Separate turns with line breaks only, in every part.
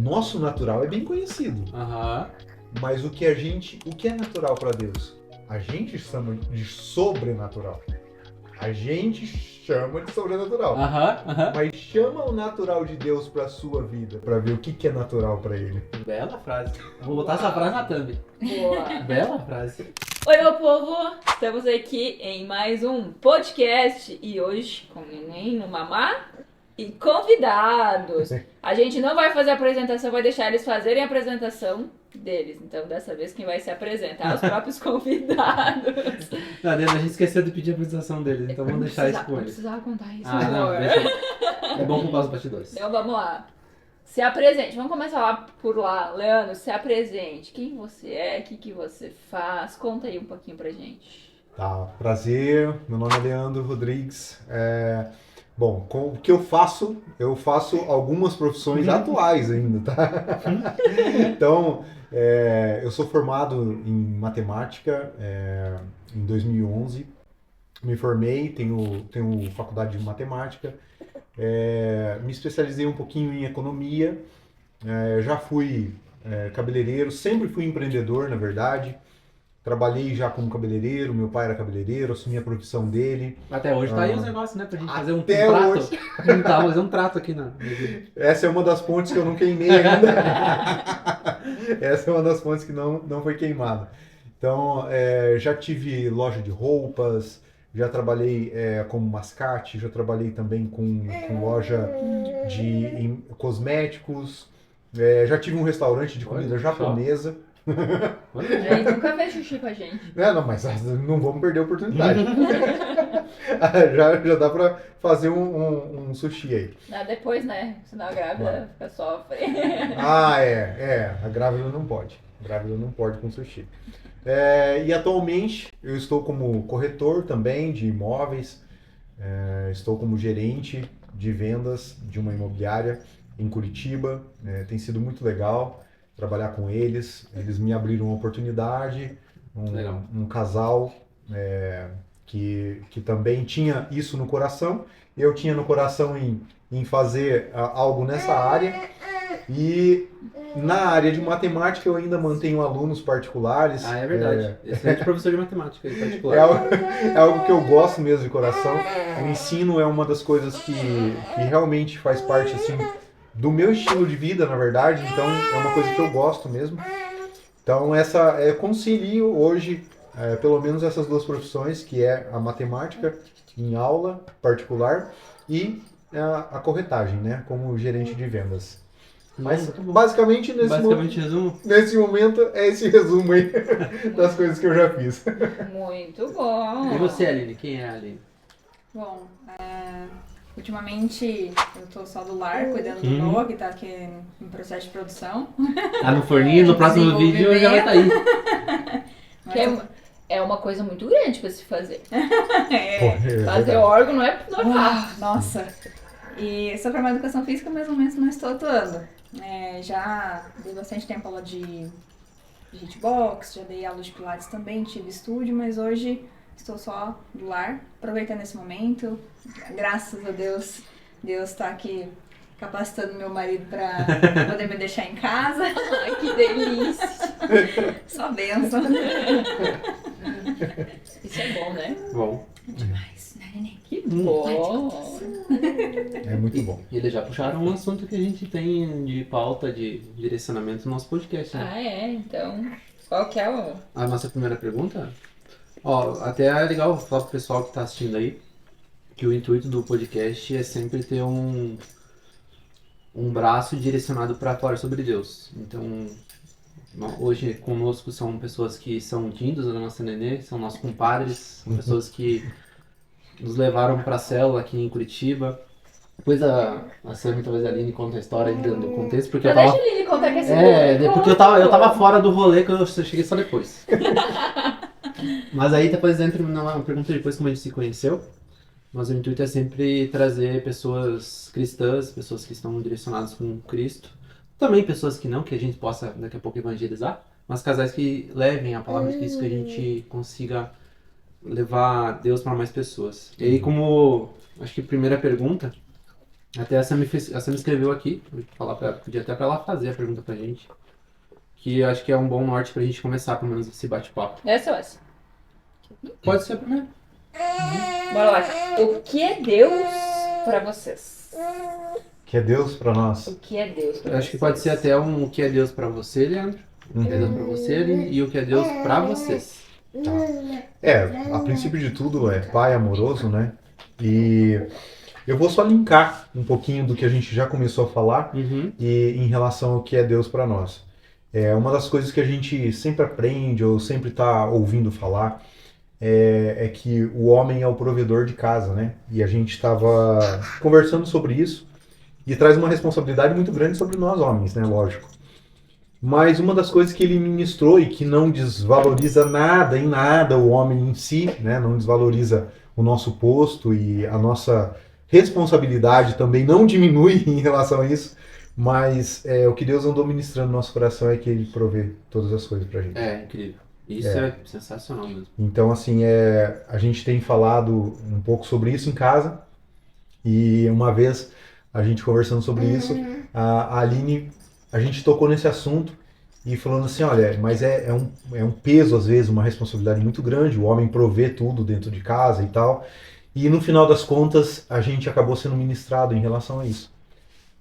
nosso natural é bem conhecido. Mas o que é natural para Deus? A gente chama de sobrenatural. A gente chama de sobrenatural. Mas chama o natural de Deus para sua vida, para ver o que é natural para ele.
Bela frase. Vou botar essa frase na thumb.
Boa.
Bela frase.
Oi, meu povo! Estamos aqui em mais um podcast e hoje com neném no mamá e convidados. A gente não vai fazer a apresentação, vai deixar eles fazerem a apresentação deles. Então, dessa vez, quem vai se apresentar? Os próprios convidados.
Não, a gente esqueceu de pedir a apresentação deles, então vamos deixar isso com
Não
eles.
precisava contar isso
Não,
agora.
deixa. É bom culpar os bastidores.
Então, vamos lá. Se apresente. Vamos começar lá por lá. Leandro, se apresente. Quem você é? O que você faz? Conta aí um pouquinho pra gente.
Tá, prazer. Meu nome é Leandro Rodrigues. Bom, com o que eu faço algumas profissões atuais ainda, tá? Então, eu sou formado em matemática em 2011. Me formei, tenho faculdade de matemática. Me especializei um pouquinho em economia. Já fui cabeleireiro, sempre fui empreendedor, na verdade. Trabalhei já como cabeleireiro, meu pai era cabeleireiro, assumi a profissão dele.
Até hoje tá aí os negócios, né? Pra gente fazer um
Até
trato.
hoje.
Fazer um trato aqui na.
Essa é uma das pontes que eu não queimei ainda. Essa é uma das pontes que não foi queimada. Então, já tive loja de roupas, já trabalhei como mascate, já trabalhei também com loja de cosméticos, já tive um restaurante de comida japonesa.
Gente, nunca fez xixi com a gente.
Não, mas não vamos perder a oportunidade. já dá pra fazer um sushi aí.
Depois, né? Senão a grávida fica sofre.
A grávida não pode. A grávida não pode com sushi. E atualmente eu estou como corretor também de imóveis, estou como gerente de vendas de uma imobiliária em Curitiba. Tem sido muito legal trabalhar com eles. Eles me abriram uma oportunidade, um casal que também tinha isso no coração. Eu tinha no coração em fazer algo nessa área. E na área de matemática eu ainda mantenho alunos particulares.
É verdade. Excelente professor de matemática em particular.
É algo que eu gosto mesmo de coração. O ensino é uma das coisas que realmente faz parte assim, do meu estilo de vida, na verdade. Então é uma coisa que eu gosto mesmo. Então eu concilio hoje pelo menos essas duas profissões, que é a matemática em aula particular e a corretagem, né, como gerente de vendas. Mas basicamente nesse momento é esse resumo aí das coisas que eu já fiz.
Muito bom.
E você, Aline? Quem é a Aline?
Bom, ultimamente eu tô só do lar, cuidando do Noah, que tá aqui em processo de produção.
Tá no forninho, no próximo vídeo já vai estar aí.
Que é uma coisa muito grande pra se fazer. Fazer
verdade.
órgão não é normal.
Nossa! E sou formada em educação física, mas no momento não estou atuando. Já dei bastante tempo aula de hitbox, já dei aula de pilates também, tive estúdio, mas hoje estou só do lar, aproveitando esse momento. Graças a Deus, Deus está aqui capacitando meu marido para poder me deixar em casa.
Ai, que delícia.
Só benção.
Isso é bom, né?
Bom.
Demais, né, neném?
Que bom.
É muito bom.
E eles já puxaram um assunto que a gente tem de pauta, de direcionamento no nosso podcast, né?
Então. Qual que é o...
A nossa primeira pergunta? Até é legal falar pro pessoal que tá assistindo aí que o intuito do podcast é sempre ter um braço direcionado para falar sobre Deus. Então, hoje conosco são pessoas que são tindos da nossa nenê, são nossos compadres, são pessoas que nos levaram para a célula aqui em Curitiba. Depois a Sammy, talvez a Aline conta a história aí dando contexto, porque
Deixa a Lili contar que
porque eu tava fora do rolê, que eu cheguei só depois. Mas aí depois entra numa pergunta depois como a gente se conheceu. Mas o intuito é sempre trazer pessoas cristãs, pessoas que estão direcionadas com Cristo. Também pessoas que não, que a gente possa daqui a pouco evangelizar. Mas casais que levem a palavra de Cristo, que a gente consiga levar Deus para mais pessoas. E aí, como acho que primeira pergunta, Até essa me escreveu aqui, vou falar podia até pra ela fazer a pergunta pra gente. Que acho que é um bom norte pra gente começar, pelo menos, esse bate-papo.
Essa ou essa?
Pode ser a primeira.
Bora lá. O que é Deus pra vocês?
Que é Deus para nós.
O que é Deus pra
Eu
vocês?
acho que pode ser até o que é Deus pra você, Leandro. O que é Deus pra você, Aline, e o que é Deus pra vocês.
A princípio de tudo é Pai amoroso, né? E eu vou só linkar um pouquinho do que a gente já começou a falar
Uhum.
e em relação ao que é Deus para nós. É uma das coisas que a gente sempre aprende ou sempre está ouvindo falar é que o homem é o provedor de casa, né? E a gente estava conversando sobre isso e traz uma responsabilidade muito grande sobre nós homens, né? Lógico. Mas uma das coisas que ele ministrou e que não desvaloriza nada em nada o homem em si, né? Não desvaloriza o nosso posto e a nossa responsabilidade também não diminui em relação a isso, mas o que Deus andou ministrando no nosso coração é que Ele provê todas as coisas pra gente.
É, incrível. Isso é sensacional mesmo.
Então, assim, a gente tem falado um pouco sobre isso em casa e uma vez a gente conversando sobre isso, a Aline, a gente tocou nesse assunto e falando assim, olha, mas é um peso às vezes, uma responsabilidade muito grande, o homem provê tudo dentro de casa e tal. E no final das contas, a gente acabou sendo ministrado em relação a isso.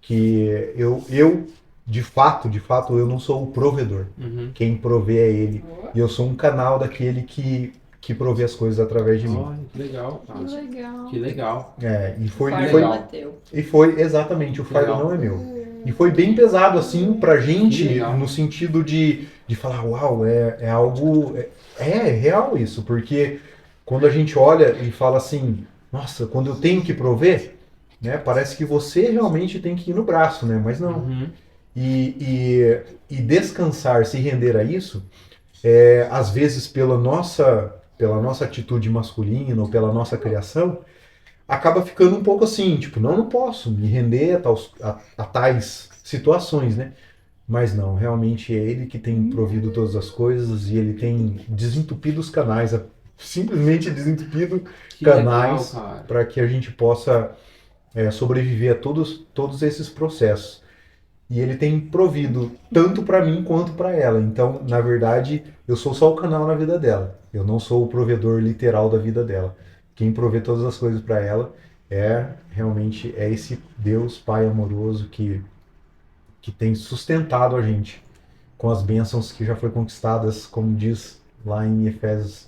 Que eu de fato, eu não sou o provedor.
Uhum.
Quem provê é ele. E eu sou um canal daquele que provê as coisas através de mim.
Olha, que legal, cara.
Que legal.
Que legal.
E foi,
O fardo
legal.
não é teu.
e foi exatamente, o fardo
Legal.
não é meu. E foi bem pesado, assim, pra
Que
gente,
legal.
no sentido de falar, uau, é algo. É real isso, porque quando a gente olha e fala assim, nossa, quando eu tenho que prover, né, parece que você realmente tem que ir no braço, né? Mas não.
Uhum.
E descansar, se render a isso, às vezes pela nossa atitude masculina ou pela nossa criação, acaba ficando um pouco assim, tipo, não posso me render a tais situações, né? Mas não, realmente é ele que tem provido todas as coisas e ele tem desentupido os canais, simplesmente desentupido
Que
canais
legal, cara.
para que a gente possa sobreviver a todos esses processos. E ele tem provido tanto para mim quanto para ela. Então, na verdade, eu sou só o canal na vida dela. Eu não sou o provedor literal da vida dela. Quem provê todas as coisas para ela realmente esse Deus Pai amoroso que tem sustentado a gente com as bênçãos que já foi conquistadas, como diz lá em Efésios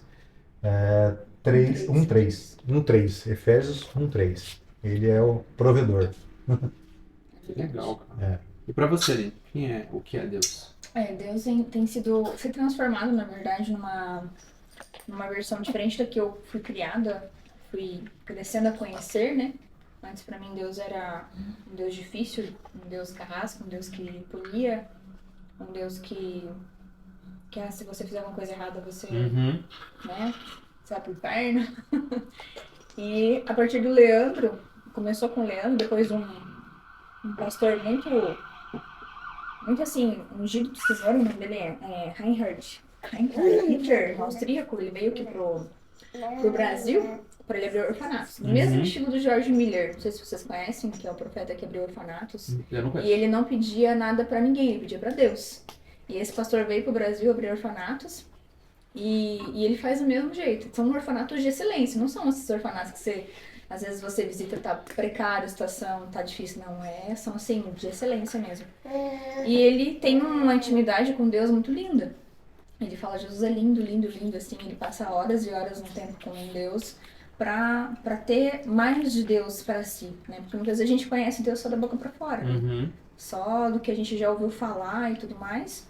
1:3. Efésios 1:3. Ele é o provedor.
Que legal, cara. E pra você, Aline, o que é Deus?
Deus tem se transformado, na verdade, numa versão diferente da que eu fui criada, fui crescendo a conhecer, né? Antes pra mim Deus era um Deus difícil, um Deus carrasco, um Deus que punia, um Deus que se você fizer alguma coisa errada você,
Uhum.
né, você vai pro inferno. E a partir do Leandro, começou com o Leandro, depois um pastor muito assim, ungido do Senhor, o nome dele é Reinhard Hitler, austríaco. Ele veio aqui pro Brasil para ele abrir orfanatos. No mesmo estilo do George Miller, não sei se vocês conhecem, que é o profeta que abriu orfanatos.
Eu não
E
conheço.
ele não pedia nada para ninguém, ele pedia para Deus. E esse pastor veio pro Brasil abrir orfanatos e ele faz do mesmo jeito. São orfanatos de excelência, não são esses orfanatos que às vezes você visita, tá precário, a situação tá difícil, não é, são assim, de excelência mesmo. E ele tem uma intimidade com Deus muito linda. Ele fala, Jesus é lindo, lindo, lindo, assim, ele passa horas e horas no tempo com Deus pra ter mais de Deus pra si, né? Porque muitas vezes a gente conhece Deus só da boca pra fora, né?
Uhum.
Só do que a gente já ouviu falar e tudo mais.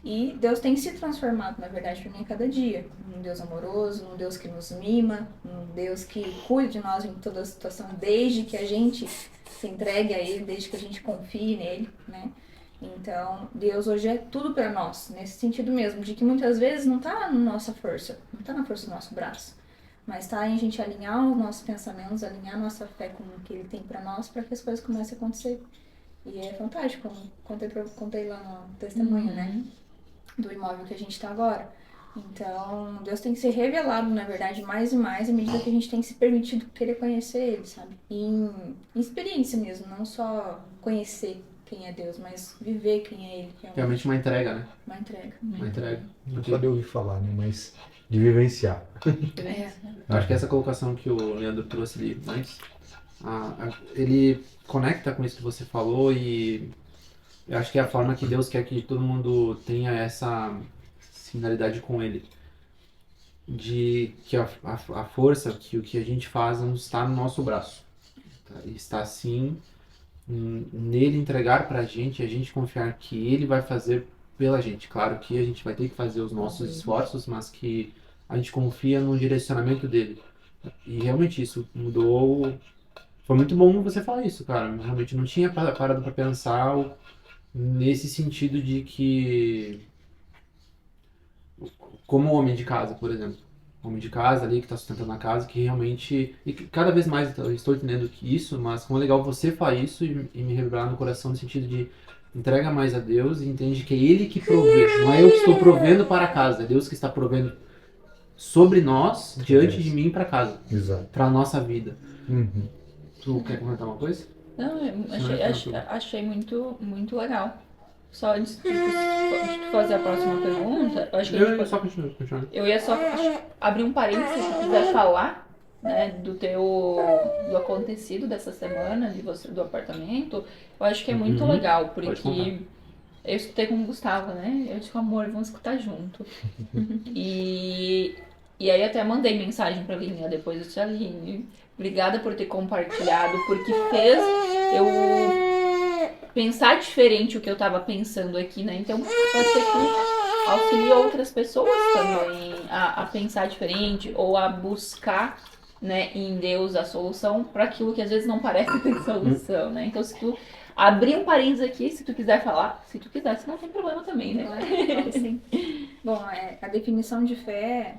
E Deus tem se transformado, na verdade, para mim a cada dia. Um Deus amoroso, um Deus que nos mima, um Deus que cuida de nós em toda a situação, desde que a gente se entregue a Ele, desde que a gente confie nele, né? Então, Deus hoje é tudo para nós, nesse sentido mesmo, de que muitas vezes não tá na nossa força, não tá na força do nosso braço, mas tá em a gente alinhar os nossos pensamentos, alinhar a nossa fé com o que Ele tem para nós, para que as coisas comecem a acontecer. E é fantástico, como contei lá no testemunho, né? Do imóvel que a gente tá agora. Então, Deus tem que ser revelado, na verdade, mais e mais, à medida que a gente tem se permitido querer conhecer Ele, sabe? Em experiência mesmo, não só conhecer quem é Deus, mas viver quem é Ele, realmente.
Realmente uma entrega, né?
Uma entrega.
Uma entrega.
Não só de ouvir falar, né? Mas de vivenciar.
Eu acho que essa colocação que o Leandro trouxe ali antes, ele conecta com isso que você falou e eu acho que é a forma que Deus quer que todo mundo tenha essa similaridade com Ele. De que a força, que o que a gente faz não está no nosso braço. Tá? Está sim nele entregar pra gente e a gente confiar que Ele vai fazer pela gente. Claro que a gente vai ter que fazer os nossos esforços, mas que a gente confia no direcionamento dele. E realmente isso mudou. Foi muito bom você falar isso, cara. Realmente não tinha parado pra pensar nesse sentido de que, como homem de casa, por exemplo. Homem de casa ali que está sustentando a casa, que realmente. E que cada vez mais eu estou entendendo que isso, mas como é legal você falar isso e me revelar no coração no sentido de entrega mais a Deus e entende que é Ele que provê. Não é eu que estou provendo para a casa, é Deus que está provendo sobre nós, diante de mim para casa.
Exato.
Para a nossa vida.
Uhum.
Tu quer comentar uma coisa?
Não, eu achei muito, muito legal. Só antes de tu fazer a próxima pergunta, eu acho que
Eu só continuo.
eu ia só abrir um parênteses se tu quiser falar, né, do acontecido dessa semana, de você, do apartamento. Eu acho que é muito legal,
Pode
porque
contar.
eu escutei com o Gustavo, né? Eu disse, amor, vamos escutar junto. E aí até mandei mensagem pra Aline depois, eu disse, Aline, obrigada por ter compartilhado, porque fez eu pensar diferente o que eu tava pensando aqui, né? Então pode ser que auxilie outras pessoas também a pensar diferente ou a buscar, né, em Deus a solução para aquilo que às vezes não parece ter solução, né? Então se tu abrir um parênteses aqui, se tu quiser falar, se tu quiser, se não tem problema também, né?
Claro, sim. Bom, a definição de fé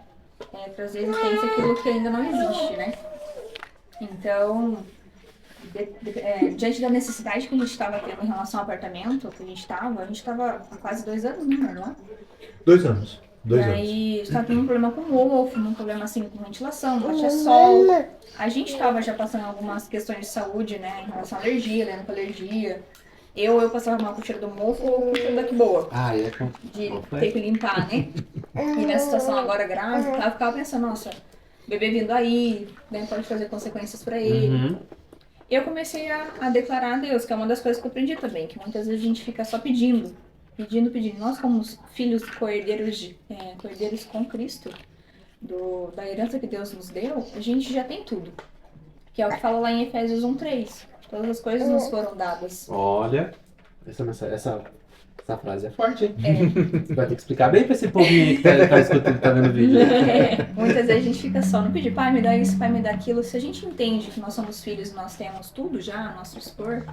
é trazer à existência aquilo que ainda não existe, né? Então, diante da necessidade que a gente estava tendo em relação ao apartamento que a gente estava há quase 2 anos, né, não?
2 anos. 2
E
anos.
aí, a gente tava tendo um problema com o mofo, um problema assim com ventilação, batia sol. A gente estava já passando algumas questões de saúde, né, em relação à alergia, né, com alergia. Eu passava mal com o cheiro do mofo ou com o cheiro da que boa.
Ah, é.
De ter que limpar, né? E nessa situação agora grave, eu ficava pensando, nossa, bebê vindo aí, né, pode trazer consequências pra ele.
Uhum.
E eu comecei a declarar a Deus, que é uma das coisas que eu aprendi também, que muitas vezes a gente fica só pedindo. Nós, como filhos co-herdeiros co-herdeiros com Cristo, da herança que Deus nos deu, a gente já tem tudo. Que é o que fala lá em Efésios 1:3. Todas as coisas nos foram dadas.
Olha, essa frase é forte, hein? Você vai ter que explicar bem pra esse povinho aí que tá escutando, tá vendo o vídeo.
Muitas vezes a gente fica só no pedir, pai, me dá isso, pai, me dá aquilo. Se a gente entende que nós somos filhos e nós temos tudo já a nosso dispor,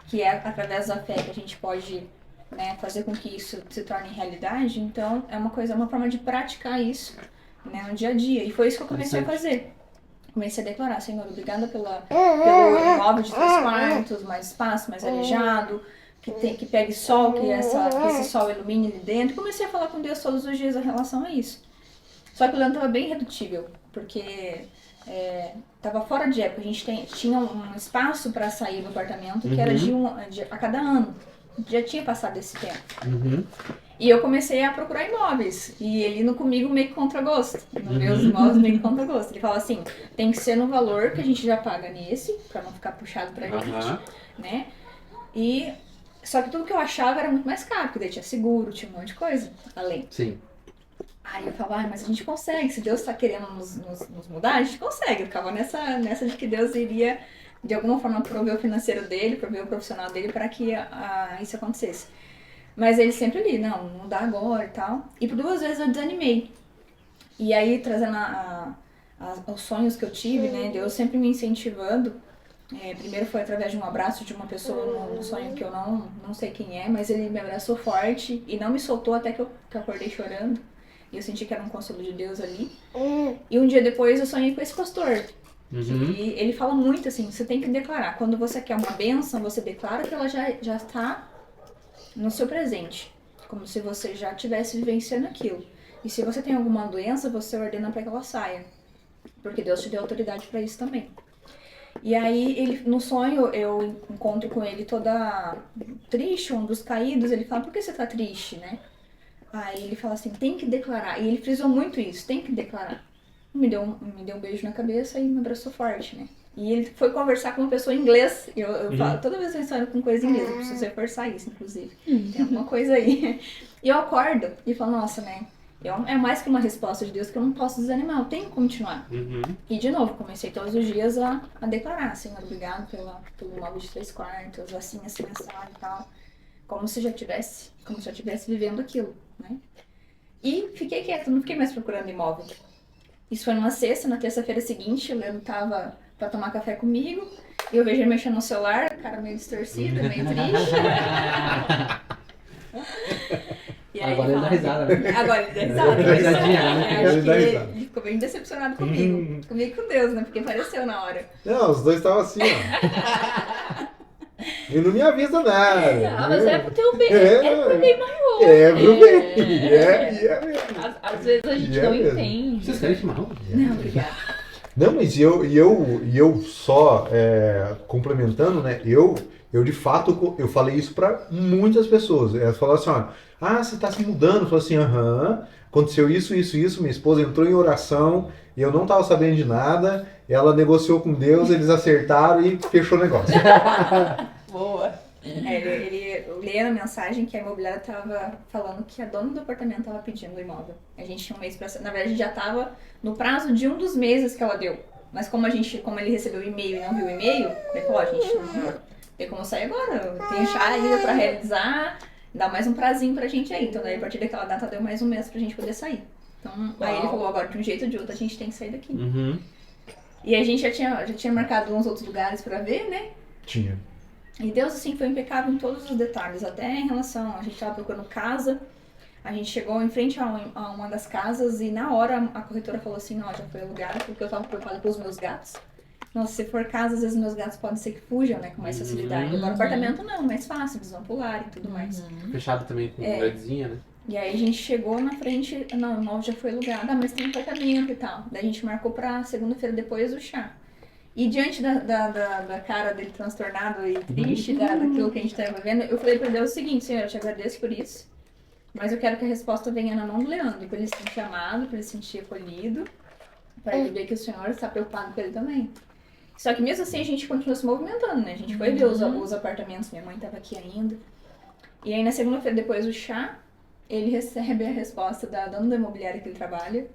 que é através da fé que a gente pode, né, fazer com que isso se torne realidade, então é uma forma de praticar isso, né, no dia a dia. E foi isso que eu comecei a fazer. Comecei a declarar, Senhor, obrigada pelo imóvel de 3 quartos, mais espaço, mais arejado, que pegue sol, que esse sol ilumine ali dentro. Comecei a falar com Deus todos os dias em relação a isso. Só que o Leandro estava bem irredutível, porque estava fora de época. A gente tinha um espaço para sair do apartamento que era a cada ano. Já tinha passado esse tempo.
Uhum.
E eu comecei a procurar imóveis. E ele indo comigo meio que contra gosto. Nos meus imóveis meio que contra gosto. Ele fala assim, tem que ser no valor que a gente já paga nesse, pra não ficar puxado pra gente, né? E só que tudo que eu achava era muito mais caro, porque daí tinha seguro, tinha um monte de coisa além.
Sim.
Aí eu falava, mas a gente consegue, se Deus tá querendo nos mudar, a gente consegue. Eu ficava nessa de que Deus iria, de alguma forma, prover o financeiro dele, prover o profissional dele para que isso acontecesse. Mas ele sempre ali, não dá agora e tal. E por 2 vezes eu desanimei. E aí, trazendo os sonhos que eu tive, né, Deus sempre me incentivando. Primeiro foi através de um abraço de uma pessoa num sonho que eu não sei quem é, mas ele me abraçou forte e não me soltou até que eu acordei chorando. E eu senti que era um consolo de Deus ali. E um dia depois eu sonhei com esse pastor. E ele fala muito assim, você tem que declarar. Quando você quer uma bênção, você declara que ela já está no seu presente. Como se você já estivesse vivenciando aquilo. E se você tem alguma doença, você ordena para que ela saia. Porque Deus te deu autoridade para isso também. E aí, no sonho, eu encontro com ele toda triste, um dos caídos. Ele fala, por que você tá triste, né? Aí ele fala assim, tem que declarar. E ele frisou muito isso, tem que declarar. Me deu um beijo na cabeça e me abraçou forte, né? E ele foi conversar com uma pessoa em inglês. Eu falo, toda vez que eu estou com coisa em inglês, eu preciso reforçar isso, inclusive. Tem alguma coisa aí. E eu acordo e falo, nossa, né? É mais que uma resposta de Deus que eu não posso desanimar, eu tenho que continuar. E de novo, comecei todos os dias a declarar, Senhor, obrigado pelo móvel de 3/4, assim, assado e tal. Como se eu já estivesse vivendo aquilo, né? E fiquei quieta, não fiquei mais procurando imóvel. Isso foi numa sexta, na terça-feira seguinte, o Leandro tava pra tomar café comigo, e eu vejo ele mexendo no celular, cara meio distorcido, meio triste. E aí
Agora ele dá risada, né?
Agora ele dá risada.
Ele dá risadinha, né?
Acho
Ele
que
dá risada.
ele ficou bem decepcionado comigo. Comigo e com Deus, né? Porque apareceu na hora.
Não, os dois estavam assim, ó. E não me avisa nada.
Ah, mas é pro teu bem.
É.
É pro bem maior.
É, pro bem. É mesmo.
Às vezes a gente não entende.
Vocês querem chimarrão?
Não, obrigada.
Não, mas eu só complementando, né? Eu de fato, eu falei isso pra muitas pessoas. Elas falaram assim, ó, você tá se mudando? Eu falei assim, aconteceu isso, minha esposa entrou em oração, e eu não tava sabendo de nada, ela negociou com Deus, eles acertaram e fechou o negócio.
Boa.
Eu li na mensagem que a imobiliária tava falando que a dona do apartamento tava pedindo o imóvel. A gente tinha um mês pra... Na verdade, a gente já tava no prazo de um dos meses que ela deu. Mas como ele recebeu o e-mail e não viu o e-mail, ele falou, gente, não tem como sair agora. Eu tenho chá ainda pra realizar, dá mais um prazinho pra gente aí. Então, daí, a partir daquela data, deu mais um mês pra gente poder sair. Então, aí ele falou, agora, de um jeito ou de outro, a gente tem que sair daqui. E a gente já tinha marcado uns outros lugares pra ver, né?
Tinha.
E Deus, assim, foi impecável em todos os detalhes, até em relação, a gente tava procurando casa, a gente chegou em frente a uma das casas e na hora a corretora falou assim, já foi alugado, porque eu tava preocupada com os meus gatos. Nossa, se for casa, às vezes meus gatos podem ser que fujam, né, com mais facilidade. Agora apartamento não, mais fácil, eles vão pular e tudo mais.
Fechado também com gradezinha, né?
E aí a gente chegou na frente, não, o imóvel já foi alugado, mas tem um apartamento e tal. Daí a gente marcou pra segunda-feira depois do chá. E diante da cara dele transtornado e triste, daquilo que a gente estava vendo, eu falei pra Deus o seguinte, Senhor, eu te agradeço por isso, mas eu quero que a resposta venha na mão do Leandro, pra ele se sentir amado, pra ele se sentir acolhido, pra ele ver que o Senhor está preocupado com ele também. Só que mesmo assim a gente continuou se movimentando, né? A gente foi ver os apartamentos, minha mãe estava aqui ainda. E aí na segunda-feira depois do chá, ele recebe a resposta da dona da imobiliária que ele trabalha.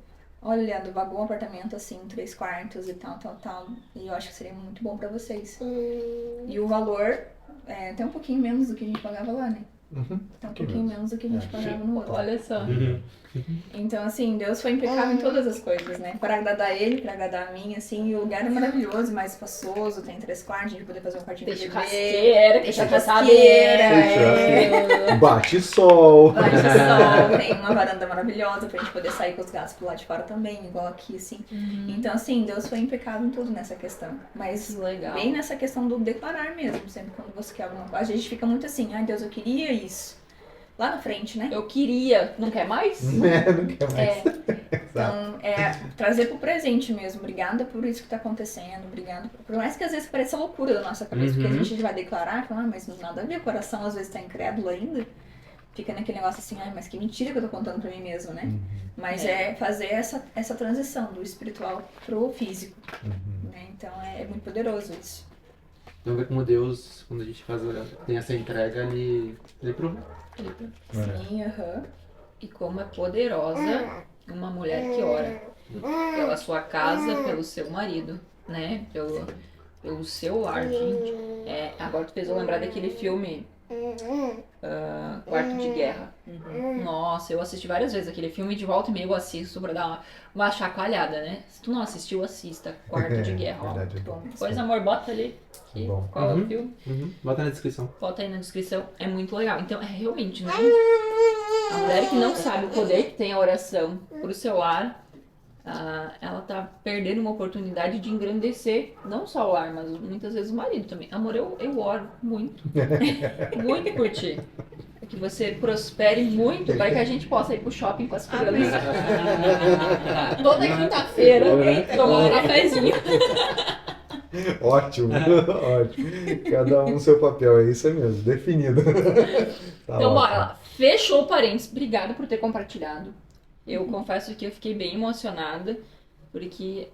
Olha, Leandro, vagou um apartamento assim, 3/4 e tal. E eu acho que seria muito bom pra vocês. E o valor é até um pouquinho menos do que a gente pagava lá, né? Até um pouquinho menos do que a gente pagava no outro.
Olha só.
Então, assim, Deus foi impecável em todas as coisas, né? Para agradar ele, para agradar a mim, assim, e o lugar é maravilhoso, mais espaçoso, tem 3/4, a gente poder fazer um quartinho
Deixa
pra bebê.
casqueira, que
Deixa
já sabe.
casqueira,
Bate sol.
Bate sol, tem uma varanda maravilhosa pra gente poder sair com os gatos pro lado de fora também, igual aqui, assim. Então, assim, Deus foi impecável em tudo nessa questão. Mas
Legal.
bem nessa questão do declarar mesmo, sempre quando você quer alguma coisa. A gente fica muito assim, ai Deus, eu queria isso. Lá na frente, né?
Eu queria, não quer mais?
Não quer mais.
Então, trazer pro presente mesmo. Obrigada por isso que tá acontecendo. Obrigada. Por mais que às vezes pareça loucura da nossa cabeça, porque a gente vai declarar, fala, mas nada a ver, o coração às vezes tá incrédulo ainda. Fica naquele negócio assim, ai, mas que mentira que eu tô contando pra mim mesmo, né? Mas é fazer essa transição do espiritual pro físico. Né? Então é muito poderoso isso.
Então ver como Deus, quando a gente tem essa entrega, ele prova.
Sim,
E como é poderosa uma mulher que ora pela sua casa, pelo seu marido, né? Pelo seu lar, gente. Agora tu fez eu lembrar daquele filme Quarto de Guerra. Nossa, eu assisti várias vezes aquele filme, de volta e meia eu assisto pra dar uma chacoalhada, né? Se tu não assistiu, assista Quarto de Guerra. Ó.
Verdade.
Bom,
Pois, amor, bota ali. Aqui.
Bom.
Qual é o filme?
Bota na descrição.
Bota aí na descrição. É muito legal. Então, realmente, né? A mulher que não sabe o poder que tem a oração pro seu lar, ela tá perdendo uma oportunidade de engrandecer não só o lar, mas muitas vezes o marido também. Amor, eu oro muito. Muito por ti. que você prospere muito para que a gente possa ir pro shopping com as crianças. Toda quinta-feira, tomar um cafezinho.
Ótimo, ótimo. Cada um seu papel, é isso mesmo, definido. Tá
Então, bora
ótimo.
lá. Fechou, parentes. Obrigado por ter compartilhado. Eu confesso que eu fiquei bem emocionada, porque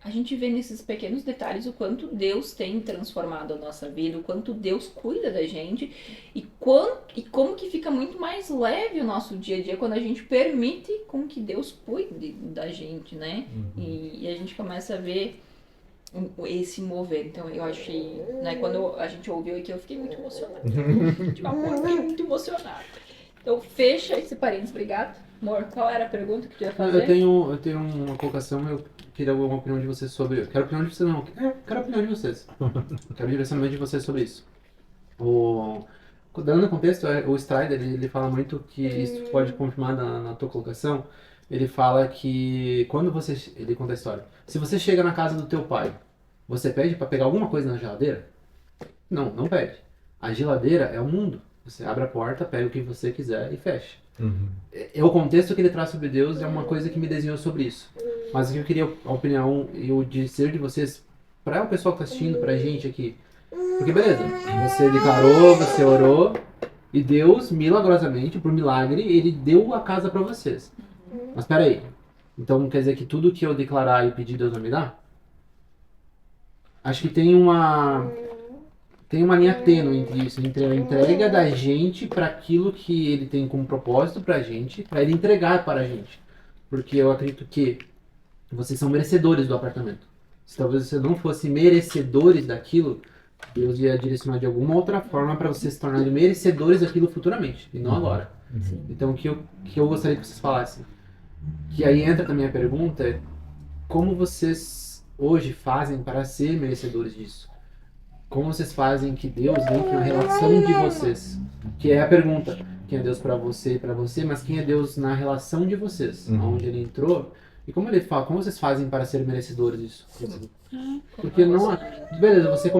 a gente vê nesses pequenos detalhes o quanto Deus tem transformado a nossa vida, o quanto Deus cuida da gente e como que fica muito mais leve o nosso dia a dia quando a gente permite com que Deus cuide da gente, né? E a gente começa a ver esse mover. Então eu achei, né, quando a gente ouviu aqui, eu fiquei muito emocionada. Tipo, amor, eu fiquei muito emocionada. Então fecha esse parênteses, obrigado. Amor, qual era a pergunta que tu ia fazer?
Eu tenho uma colocação, eu queria uma opinião de vocês sobre. Quero opinião de vocês, não. Quero a opinião de vocês. Quero direcionamento de vocês sobre isso. Dando contexto, o Strider, ele fala muito que, isso pode confirmar na tua colocação, ele fala que quando você. Ele conta a história. Se você chega na casa do teu pai, você pede pra pegar alguma coisa na geladeira? Não, não pede. A geladeira é o mundo. Você abre a porta, pega o que você quiser e fecha. É o contexto que ele traz sobre Deus, é uma coisa que me desenhou sobre isso. Mas eu queria a opinião e o dizer de vocês, para o pessoal que está assistindo, pra gente aqui. Porque beleza, você declarou, você orou, e Deus, milagrosamente, por milagre, ele deu a casa para vocês. Mas peraí, então quer dizer que tudo que eu declarar e pedir, Deus vai me dar? Acho que tem uma linha tênue entre isso, entre a entrega da gente para aquilo que ele tem como propósito pra gente, para ele entregar para a gente. Porque eu acredito que vocês são merecedores do apartamento. Se talvez vocês não fossem merecedores daquilo, Deus ia direcionar de alguma outra forma para vocês se tornarem merecedores daquilo futuramente, e não agora. Então o que eu gostaria que vocês falassem, que aí entra também a pergunta, é como vocês hoje fazem para ser merecedores disso? Como vocês fazem que Deus entre na relação de vocês? Que é a pergunta. Quem é Deus para você, mas quem é Deus na relação de vocês? Onde ele entrou. E como ele fala, como vocês fazem para ser merecedores disso? Porque não... Beleza, você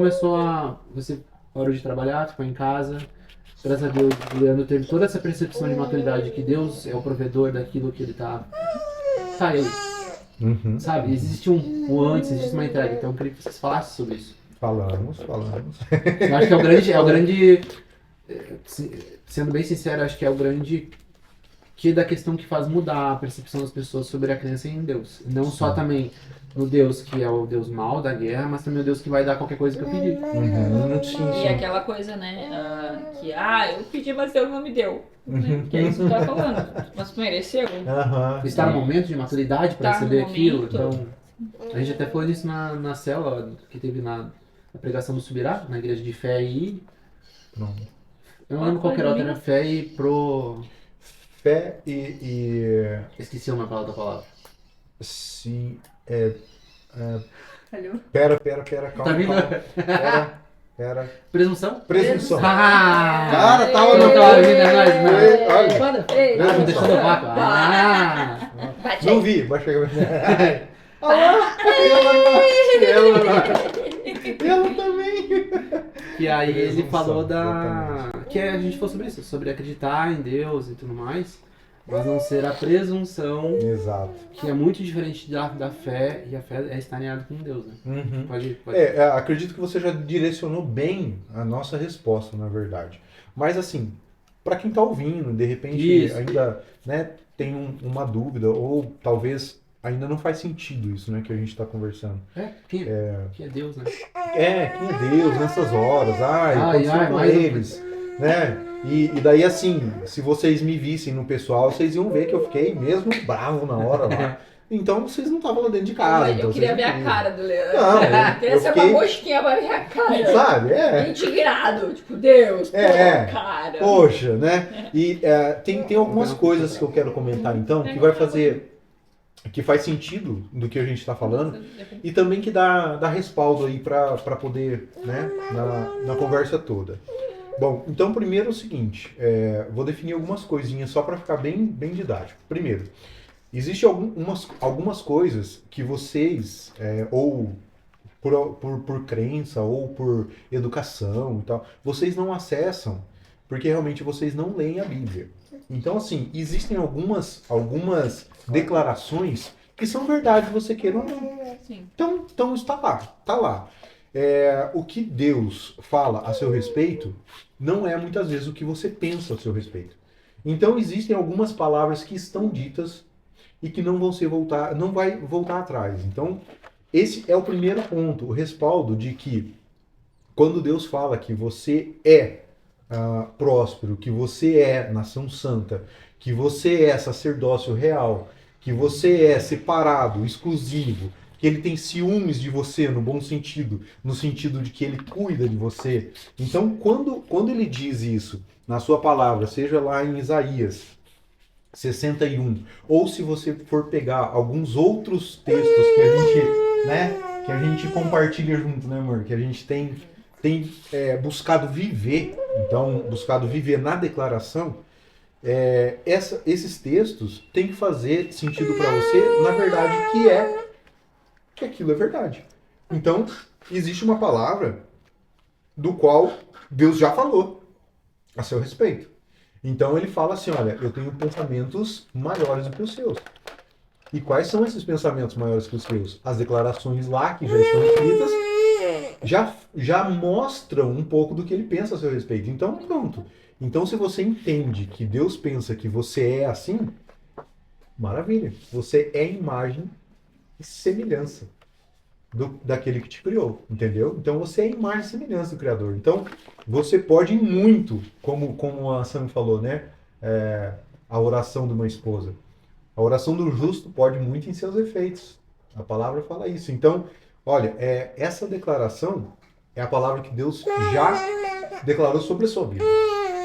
você parou de trabalhar, ficou em casa. Graças a Deus, o Leandro teve toda essa percepção de maturidade que Deus é o provedor daquilo que ele tá aí. Sabe? Existe um antes, existe uma entrega. Então eu queria que vocês falassem sobre isso.
Falamos.
Eu acho que é o grande, sendo bem sincero, acho que é o grande que da questão que faz mudar a percepção das pessoas sobre a crença em Deus. Não só também no Deus que é o Deus mau da guerra, mas também o Deus que vai dar qualquer coisa que eu pedi.
E aquela coisa, né, que eu pedi, mas Deus não me deu. Que é isso que tu tá falando. Mas tu mereceu.
Está no momento de maturidade para
Tá no
receber aquilo.
momento.
Então, a gente até falou disso na célula que teve na pregação do Subirá, na igreja de fé e... Eu não lembro qual que era, era fé e pro...
Fé e...
Esqueci uma palavra.
Sim,
Valeu.
Pera, calma.
Tá vindo?
Pera.
Presunção?
Presunção.
Cara,
tava
não
no-
tava vindo, é nóis,
Olha.
Não, deixou no vácuo.
Bate
Não vi, vai chegar. Ela também.
E aí ele
Presunção,
falou
exatamente.
que a gente falou sobre isso, sobre acreditar em Deus e tudo mais, mas não ser a presunção,
Exato.
que é muito diferente da fé, e a fé é estar alinhado com Deus, né? Pode.
Acredito que você já direcionou bem a nossa resposta, na verdade. Mas assim, para quem tá ouvindo, de repente
Isso.
ainda, né, tem uma dúvida, ou talvez ainda não faz sentido isso, né, que a gente está conversando.
Quem é Deus, né?
Quem é Deus nessas horas? Aconteceu com
mais um-
eles, né? E daí assim, se vocês me vissem no pessoal, vocês iam ver que eu fiquei mesmo bravo na hora lá. Então vocês não estavam lá dentro de casa.
Eu
então
queria
vocês
ver a
não
cara do Leandro.
Não,
Eu queria
eu
ser
fiquei-
uma mosquinha pra ver a cara.
Sabe?
Indignado, tipo, Deus, cara.
Poxa, né? E tem algumas coisas que eu quero comentar então, que faz sentido do que a gente está falando e também que dá respaldo aí para poder, né, na conversa toda. Bom, então primeiro é o seguinte, vou definir algumas coisinhas só para ficar bem didático. Primeiro, existem algumas coisas que vocês, ou por crença ou por educação e tal, vocês não acessam porque realmente vocês não leem a Bíblia. Então, assim, existem algumas declarações que são verdade, você queira ou não.
Sim.
Então está lá, tá lá. O que Deus fala a seu respeito não é muitas vezes o que você pensa a seu respeito. Então existem algumas palavras que estão ditas e que não vai voltar atrás. Então esse é o primeiro ponto, o respaldo de que quando Deus fala que você é próspero, que você é nação santa, que você é sacerdócio real, que você é separado, exclusivo, que ele tem ciúmes de você no bom sentido, no sentido de que ele cuida de você. Então, quando ele diz isso na sua palavra, seja lá em Isaías 61, ou se você for pegar alguns outros textos que a gente compartilha junto, né, amor? Que a gente tem buscado viver, então, buscado viver na declaração, esses textos têm que fazer sentido para você, na verdade, que aquilo é verdade. Então, existe uma palavra do qual Deus já falou a seu respeito. Então ele fala assim, olha, eu tenho pensamentos maiores do que os seus. E quais são esses pensamentos maiores que os seus? As declarações lá, que já estão escritas, já mostram um pouco do que ele pensa a seu respeito. Então, pronto. Então, se você entende que Deus pensa que você é assim, maravilha. Você é imagem e semelhança daquele que te criou, entendeu? Então você é imagem e semelhança do Criador. Então você pode ir muito, como a Sam falou, né? A oração de uma esposa. A oração do justo pode muito em seus efeitos. A palavra fala isso. Então, olha, essa declaração é a palavra que Deus já declarou sobre a sua vida.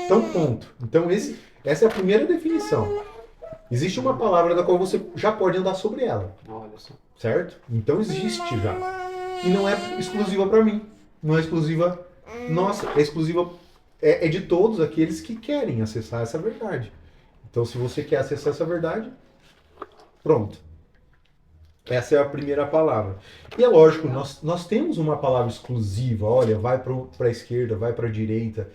Então, ponto. Então, essa é a primeira definição. Existe uma palavra da qual você já pode andar sobre ela.
Olha só.
Certo? Então existe já. E não é exclusiva para mim. Não é exclusiva nossa. É exclusiva de todos aqueles que querem acessar essa verdade. Então, se você quer acessar essa verdade, pronto. Essa é a primeira palavra. E é lógico, nós temos uma palavra exclusiva. Olha, vai para a esquerda, vai para a direita.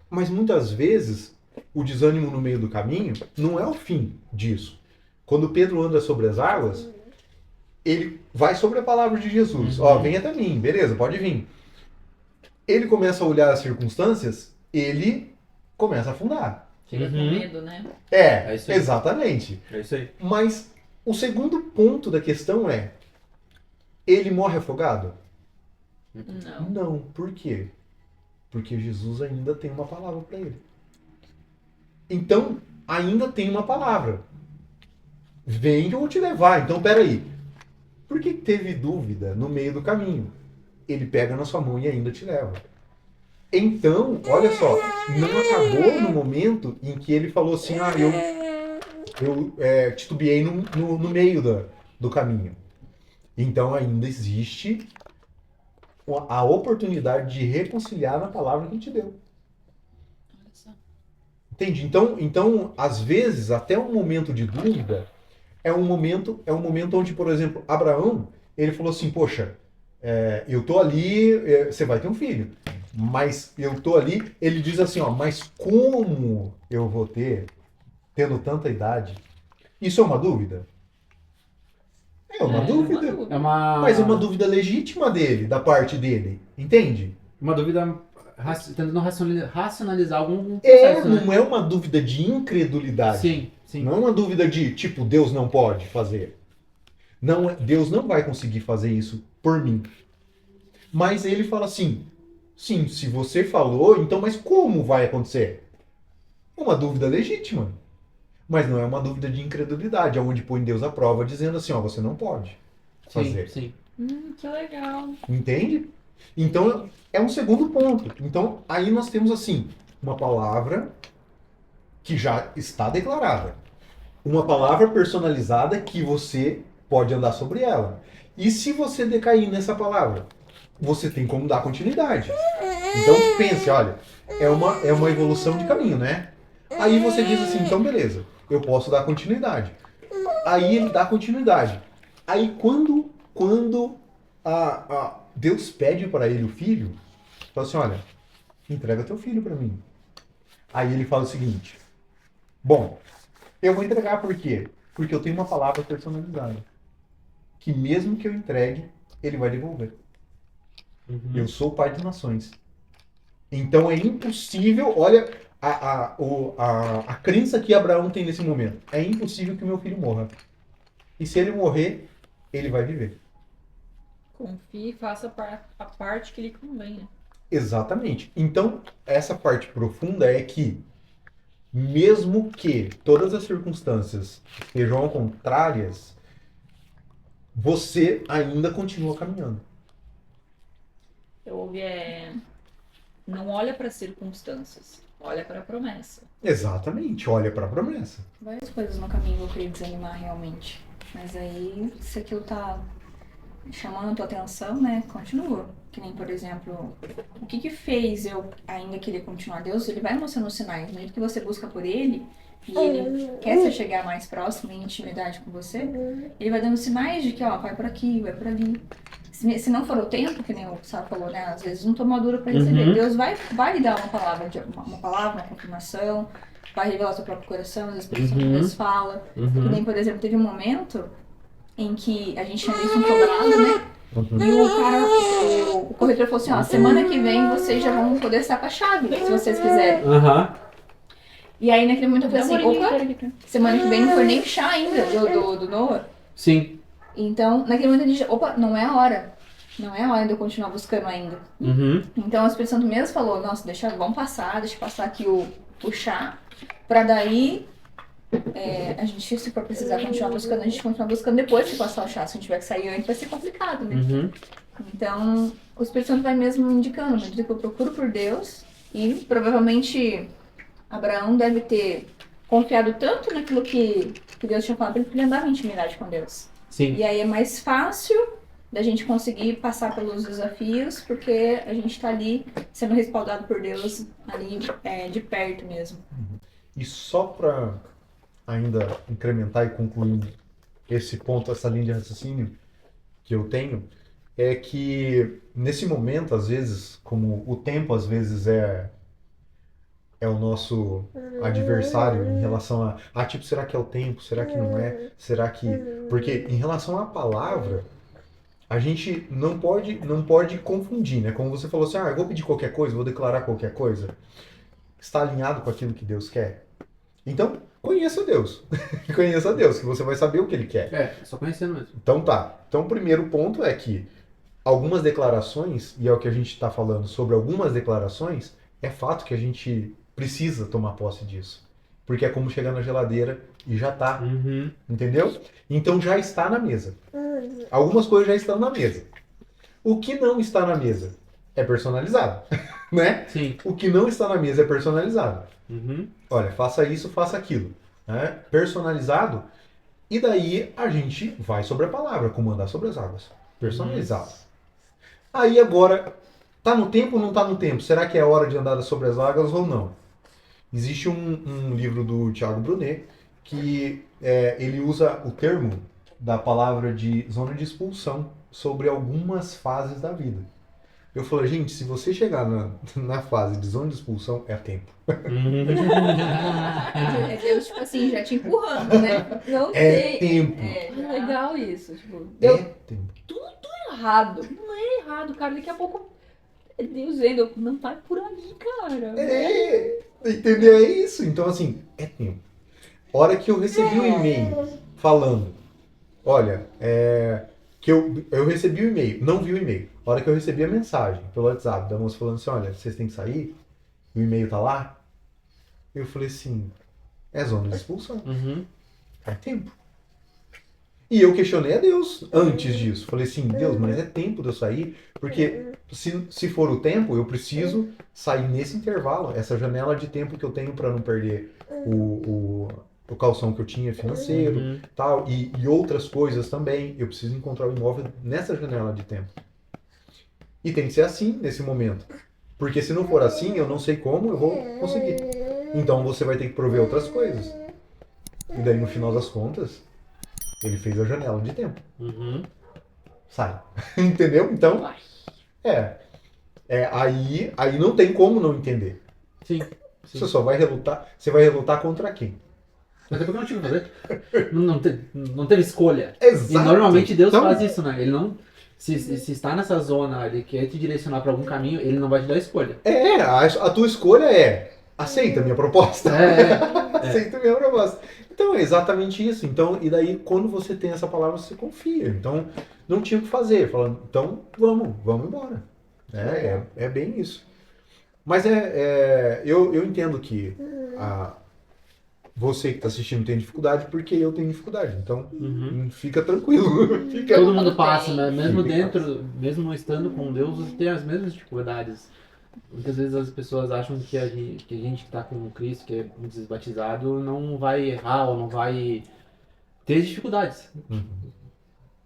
Mas muitas vezes o desânimo no meio do caminho não é o fim disso. Quando Pedro anda sobre as águas, ele vai sobre a palavra de Jesus. Ó, vem até mim, beleza, pode vir. Ele começa a olhar as circunstâncias, ele começa a afundar.
Fica com medo, né?
É isso aí.
Exatamente.
É isso aí.
Mas o segundo ponto da questão é, ele morre afogado?
Não.
Não. Por quê? Porque Jesus ainda tem uma palavra para ele. Então, ainda tem uma palavra. Vem que eu vou te levar. Então, peraí. Por que teve dúvida no meio do caminho? Ele pega na sua mão e ainda te leva. Então, olha só, não acabou no momento em que ele falou assim, eu titubeei no meio do caminho. Então, ainda existe a oportunidade de reconciliar na palavra que ele te deu. Entende? Então, às vezes, até um momento de dúvida é um momento onde, por exemplo, Abraão, ele falou assim, poxa, eu tô ali, você vai ter um filho, mas eu tô ali, ele diz assim, ó, mas como eu vou tendo tanta idade? Isso é uma dúvida? É uma dúvida. Mas é uma dúvida legítima da parte dele, entende?
Uma dúvida tentando racionalizar algum processo, né?
Não é uma dúvida de incredulidade.
Sim, sim.
Não é uma dúvida de, tipo, Deus não pode fazer. Não, Deus não vai conseguir fazer isso por mim. Mas ele fala assim, sim, se você falou, então, mas como vai acontecer? É uma dúvida legítima. Mas não é uma dúvida de incredulidade, onde põe Deus à prova, dizendo assim, ó, você não pode fazer.
Sim.
Que legal.
Entende? Então, é um segundo ponto. Então, aí nós temos, assim, uma palavra que já está declarada. Uma palavra personalizada que você pode andar sobre ela. E se você decair nessa palavra, você tem como dar continuidade. Então, pense, olha, é uma evolução de caminho, né? Aí você diz assim, então beleza, eu posso dar continuidade. Aí ele dá continuidade. Aí quando Deus pede para ele o filho, fala assim, olha, entrega teu filho para mim. Aí ele fala o seguinte: bom, eu vou entregar por quê? Porque eu tenho uma palavra personalizada. Que mesmo que eu entregue, ele vai devolver. Eu sou o pai de nações. Então é impossível, olha a crença que Abraão tem nesse momento. É impossível que o meu filho morra. E se ele morrer, ele vai viver.
Confie e faça a parte que lhe convém, né?
Exatamente. Então, essa parte profunda é que, mesmo que todas as circunstâncias sejam contrárias, você ainda continua caminhando.
Eu ouvi, não olha para circunstâncias, olha para a promessa.
Exatamente, olha para a promessa.
Várias coisas no caminho vão querer desanimar realmente. Mas aí, se aquilo tá chamando a tua atenção, né, continua. Que nem, por exemplo, o que fez eu ainda querer continuar? Deus, ele vai mostrando os sinais. No jeito que você busca por ele, e ele quer se chegar mais próximo em intimidade com você, ele vai dando sinais de que, ó, vai por aqui, vai por ali. Se não for o tempo, que nem o Sá falou, né, às vezes não tô madura para receber. Deus vai lhe dar uma palavra, uma confirmação, vai revelar seu próprio coração, as expressões que Deus fala. Que nem, por exemplo, teve um momento em que a gente tinha visto um sobrado, né? E o corretor falou assim, ó, semana que vem vocês já vão poder estar com a chave, se vocês quiserem. E aí naquele momento eu falei assim, opa, semana que vem não foi nem chá ainda do Noah.
Sim.
Então, naquele momento a gente, opa, não é a hora. Não é a hora de eu continuar buscando ainda. Então, a Espírito Santo mesmo falou, nossa, deixa eu passar aqui o chá, pra daí... a gente, se for precisar continuar buscando, a gente continua buscando depois de passar o chá. Se a gente tiver que sair antes, vai ser complicado, né? Então, o Espírito Santo vai mesmo indicando, na medida que eu procuro por Deus, e provavelmente Abraão deve ter confiado tanto naquilo que Deus tinha falado, porque ele andava em intimidade com Deus.
Sim.
E aí é mais fácil da gente conseguir passar pelos desafios, porque a gente tá ali sendo respaldado por Deus, ali de perto mesmo.
E só para ainda incrementar e concluir esse ponto, essa linha de raciocínio que eu tenho, é que nesse momento, às vezes, como o tempo às vezes é o nosso adversário em relação tipo, será que é o tempo? Será que não é? Será que... Porque em relação à palavra, a gente não pode confundir, né? Como você falou assim, eu vou pedir qualquer coisa, vou declarar qualquer coisa. Está alinhado com aquilo que Deus quer? Então, conheça Deus. Conheça Deus, que você vai saber o que Ele quer.
Só conhecendo mesmo.
Então tá. Então o primeiro ponto é que algumas declarações, e é o que a gente está falando sobre algumas declarações, é fato que a gente precisa tomar posse disso. Porque é como chegar na geladeira e já tá. Entendeu? Então já está na mesa. Algumas coisas já estão na mesa. O que não está na mesa é personalizado. Né?
Sim.
O que não está na mesa é personalizado. Olha, faça isso, faça aquilo. Né? Personalizado. E daí a gente vai sobre a palavra, como andar sobre as águas. Personalizado. Aí agora, tá no tempo ou não tá no tempo? Será que é hora de andar sobre as águas ou não? Existe um livro do Thiago Brunet que ele usa o termo da palavra de zona de expulsão sobre algumas fases da vida. Eu falei, gente, se você chegar na fase de zona de expulsão, é tempo.
É Deus, tipo assim, já te empurrando, né?
Não
É
sei.
tempo.
É legal isso. Tipo,
É tempo.
errado. Não é errado, cara. Daqui a pouco é Deus vendo. Não vai por ali, cara.
Entendeu? É isso. Então, assim, é tempo. Hora que eu recebi o e-mail falando, olha, que eu recebi o e-mail, não vi o e-mail. A hora que eu recebi a mensagem pelo WhatsApp da moça falando assim, olha, vocês têm que sair, o e-mail tá lá, eu falei assim, é zona de expulsão. É tempo. E eu questionei a Deus antes disso. Falei assim, Deus, mas é tempo de eu sair? Porque se for o tempo, eu preciso sair nesse intervalo, essa janela de tempo que eu tenho para não perder o calção que eu tinha financeiro, tal, e outras coisas também. Eu preciso encontrar o imóvel nessa janela de tempo. E tem que ser assim, nesse momento. Porque se não for assim, eu não sei como eu vou conseguir. Então você vai ter que prover outras coisas. E daí, no final das contas, ele fez a janela de tempo. Sai. Entendeu? Então, aí não tem como não entender.
Sim. Sim.
Você vai relutar contra quem?
Mas é porque eu não tive que fazer. Não teve escolha.
Exato.
E normalmente Deus
Então,
faz isso, né? Ele não. Se está nessa zona, ele quer te direcionar para algum caminho, ele não vai te dar escolha.
a tua escolha é aceita a minha proposta. Aceita a minha proposta. Então é exatamente isso. Então, e daí quando você tem essa palavra, você confia. Então não tinha o que fazer. Falando, então vamos embora. É bem isso. Mas eu entendo que você que está assistindo tem dificuldade porque eu tenho dificuldade. Então fica tranquilo.
Todo mundo passa, né? Mesmo
Fica.
dentro, mesmo estando com Deus, você tem as mesmas dificuldades. Muitas vezes as pessoas acham que a gente que está com Cristo, que é desbatizado, não vai errar ou não vai ter dificuldades.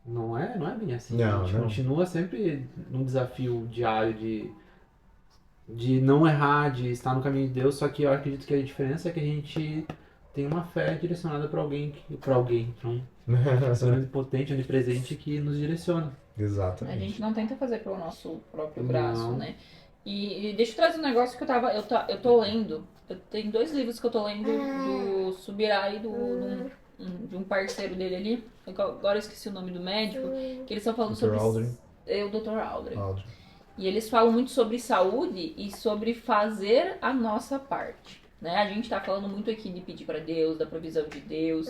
Não é bem assim.
Não,
A gente
não.
continua sempre num desafio diário de não errar, de estar no caminho de Deus, só que eu acredito que a diferença é que a gente tem uma fé direcionada para alguém, para um ser onipotente, onipresente que nos direciona.
A
Exatamente.
gente não tenta fazer pelo nosso próprio braço,
Não.
né? E deixa eu trazer um negócio que eu tô lendo. Eu tenho 2 livros que eu tô lendo do Subirá e de um parceiro dele ali. Agora eu esqueci o nome do médico. Que eles estão falando
Dr.
sobre...
Aldrin.
O Dr. Aldrin.
Aldrin.
E eles falam muito sobre saúde e sobre fazer a nossa parte. Né? A gente tá falando muito aqui de pedir para Deus, da provisão de Deus,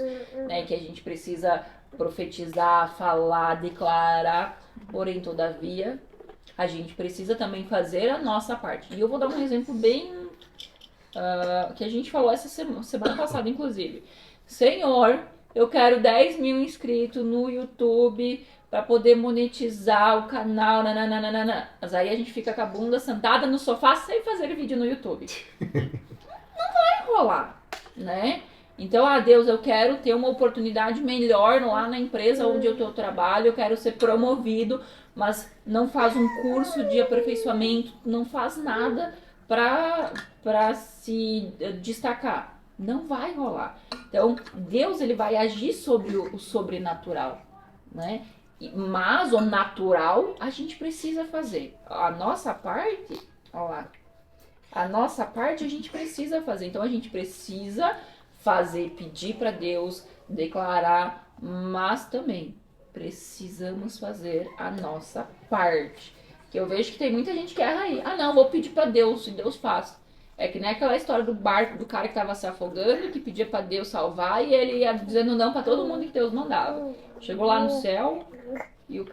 né? Que a gente precisa profetizar, falar, declarar. Porém, todavia, a gente precisa também fazer a nossa parte. E eu vou dar um exemplo bem... que a gente falou essa semana passada, inclusive. Senhor, eu quero 10 mil inscritos no YouTube para poder monetizar o canal, nananana. Mas aí a gente fica com a bunda sentada no sofá sem fazer vídeo no YouTube. Não vai rolar, né? Então, Deus, eu quero ter uma oportunidade melhor lá na empresa onde eu trabalho, eu quero ser promovido, mas não faz um curso de aperfeiçoamento, não faz nada para se destacar. Não vai rolar. Então, Deus ele vai agir sobre o sobrenatural, né? Mas o natural a gente precisa fazer. A nossa parte, ó lá, a nossa parte a gente precisa fazer. Então a gente precisa fazer, pedir para Deus, declarar, mas também precisamos fazer a nossa parte. Que eu vejo que tem muita gente que erra aí. Não, vou pedir para Deus e Deus faz. É que nem aquela história do barco do cara que tava se afogando, que pedia para Deus salvar e ele ia dizendo não para todo mundo que Deus mandava. Chegou lá no céu e o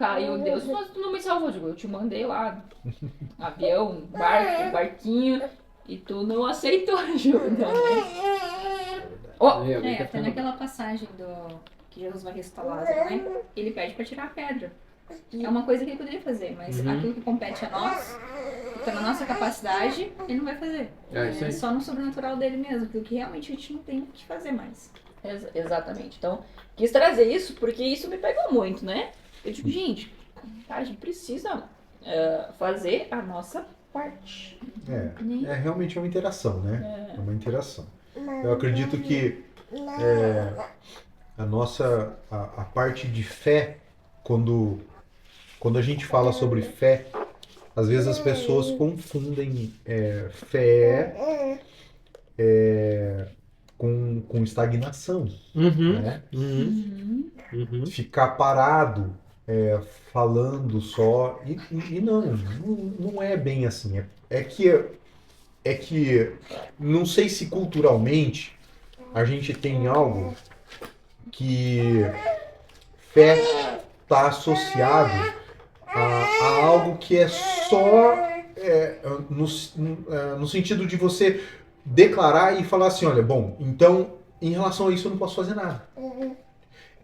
Deus, mas tu não me salvou. Eu digo, eu te mandei lá avião, barquinho e tu não aceitou ajuda, né?
Até naquela passagem que Jesus vai ressuscitar Lázaro, né? Ele pede para tirar a pedra. É uma coisa que ele poderia fazer, mas aquilo que compete a nós, que tá na nossa capacidade, ele não vai fazer.
Isso aí.
Só no sobrenatural dele mesmo, aquilo que realmente a gente não tem o que fazer mais.
Exatamente. Então, quis trazer isso porque isso me pegou muito, né? Eu digo, gente, a gente precisa fazer a nossa parte.
Realmente uma interação, né? É uma interação. Eu acredito que a parte de fé, quando a gente fala sobre fé, às vezes as pessoas confundem fé com estagnação, né? Ficar parado, falando só, e não é bem assim. É que não sei se culturalmente a gente tem algo que fé está associado a algo que é só no sentido de você declarar e falar assim, olha, bom, então em relação a isso eu não posso fazer nada.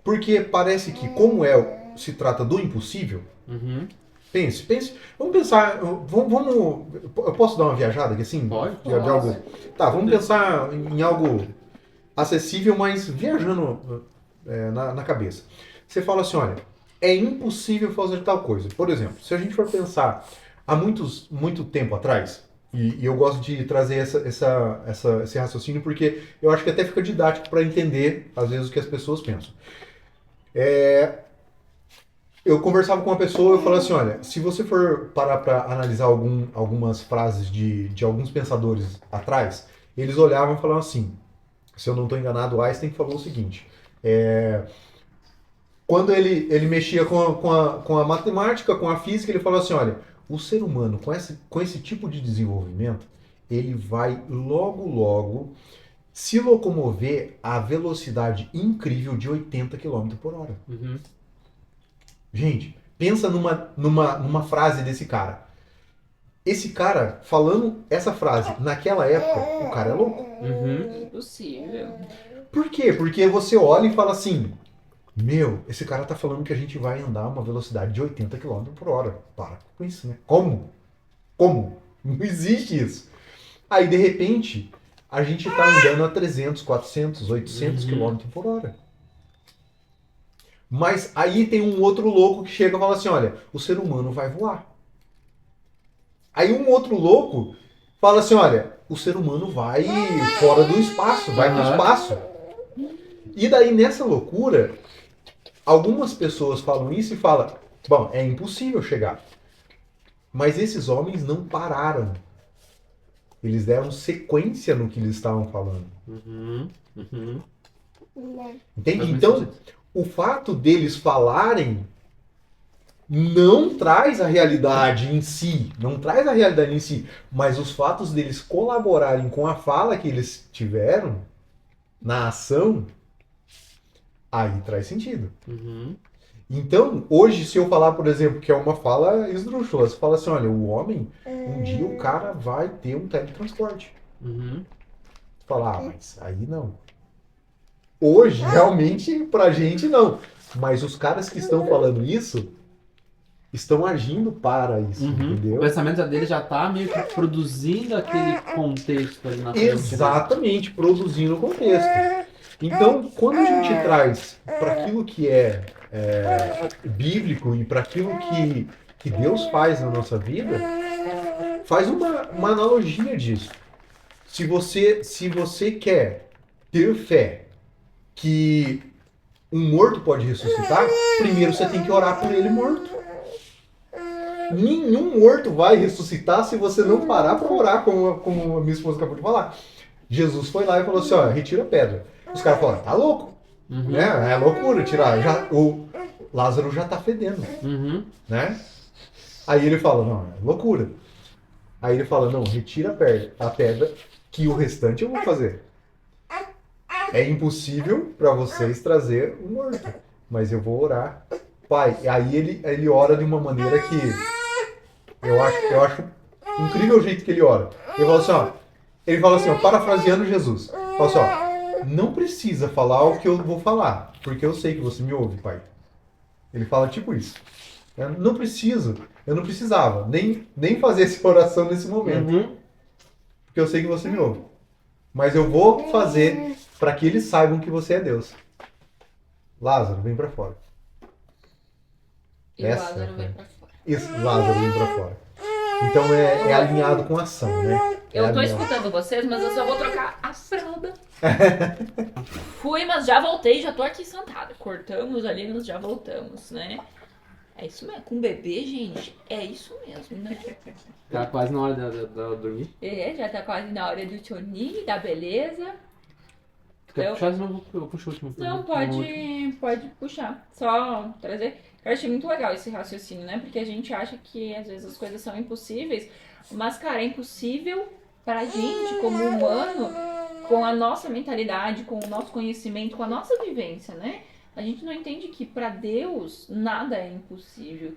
Porque parece que como se trata do impossível, pense, vamos pensar, eu posso dar uma viajada aqui assim?
Pode.
De algo, tá, vamos pensar em algo acessível, mas viajando na cabeça. Você fala assim, olha, é impossível fazer tal coisa. Por exemplo, se a gente for pensar há muito tempo atrás, e eu gosto de trazer esse raciocínio porque eu acho que até fica didático para entender, às vezes, o que as pessoas pensam. Eu conversava com uma pessoa e eu falava assim, olha, se você for parar para analisar algumas frases de alguns pensadores atrás, eles olhavam e falavam assim, se eu não estou enganado, o Einstein falou o seguinte, quando ele mexia com a matemática, com a física, ele falou assim, olha, o ser humano, com esse tipo de desenvolvimento, ele vai logo se locomover a velocidade incrível de 80 km por hora.
Uhum.
Gente, pensa numa frase desse cara. Esse cara, falando essa frase naquela época, o cara é louco.
Uhum.
Impossível.
Por quê? Porque você olha e fala assim, meu, esse cara tá falando que a gente vai andar a uma velocidade de 80 km por hora. Para com isso, né? Como? Não existe isso. Aí, de repente, a gente tá andando a 300, 400, 800 km por hora. Mas aí tem um outro louco que chega e fala assim, olha, o ser humano vai voar. Aí um outro louco fala assim, olha, o ser humano vai fora do espaço, vai pro espaço. E daí nessa loucura, algumas pessoas falam isso e falam, bom, é impossível chegar. Mas esses homens não pararam. Eles deram sequência no que eles estavam falando.
Uhum. Uhum.
Entende? Então, o fato deles falarem não traz a realidade em si, mas os fatos deles colaborarem com a fala que eles tiveram na ação, aí traz sentido.
Uhum.
Então, hoje, se eu falar, por exemplo, que é uma fala esdrúxula, você fala assim, olha, o homem, um dia o cara vai ter um teletransporte.
Uhum.
Você fala, mas aí não. Hoje, realmente, pra gente, não. Mas os caras que estão falando isso, estão agindo para isso,
O
entendeu?
pensamento dele já tá meio que produzindo aquele contexto ali na frente.
Exatamente, produzindo o contexto. Então, quando a gente traz para aquilo que é bíblico e para aquilo que Deus faz na nossa vida, faz uma analogia disso. Se você quer ter fé que um morto pode ressuscitar, primeiro você tem que orar por ele morto. Nenhum morto vai ressuscitar se você não parar para orar, como a minha esposa acabou de falar. Jesus foi lá e falou assim, ó, retira a pedra. Os caras falaram, tá louco, né? É loucura tirar. O Lázaro já tá fedendo, né? Aí ele fala, não, é loucura. Aí ele fala, não, retira a pedra, que o restante eu vou fazer. É impossível para vocês trazer o morto, mas eu vou orar. Pai, aí ele ora de uma maneira que eu acho incrível o jeito que ele ora. Ele fala assim, ó, parafraseando Jesus. Fala assim, ó, não precisa falar o que eu vou falar, porque eu sei que você me ouve, pai. Ele fala tipo isso. Eu não precisava nem fazer essa oração nesse momento, porque eu sei que você me ouve. Mas eu vou fazer para que eles saibam que você é Deus. Lázaro, vem para fora.
E o Lázaro vem pra fora.
Isso, Lázaro vem pra fora. Então é alinhado com a ação, né?
Eu tô escutando vocês, mas eu só vou trocar a fralda. Fui, mas já voltei, já tô aqui sentada. Cortamos ali, mas já voltamos, né? É isso mesmo. Com bebê, gente, é isso mesmo, né?
Tá quase na hora de dormir.
Já tá quase na hora do soninho, da beleza.
Quer puxar, senão eu puxo o último.
Não, pode puxar. Só trazer. Eu achei muito legal esse raciocínio, né? Porque a gente acha que às vezes as coisas são impossíveis, mas, cara, é impossível pra gente, como humano, com a nossa mentalidade, com o nosso conhecimento, com a nossa vivência, né? A gente não entende que pra Deus nada é impossível,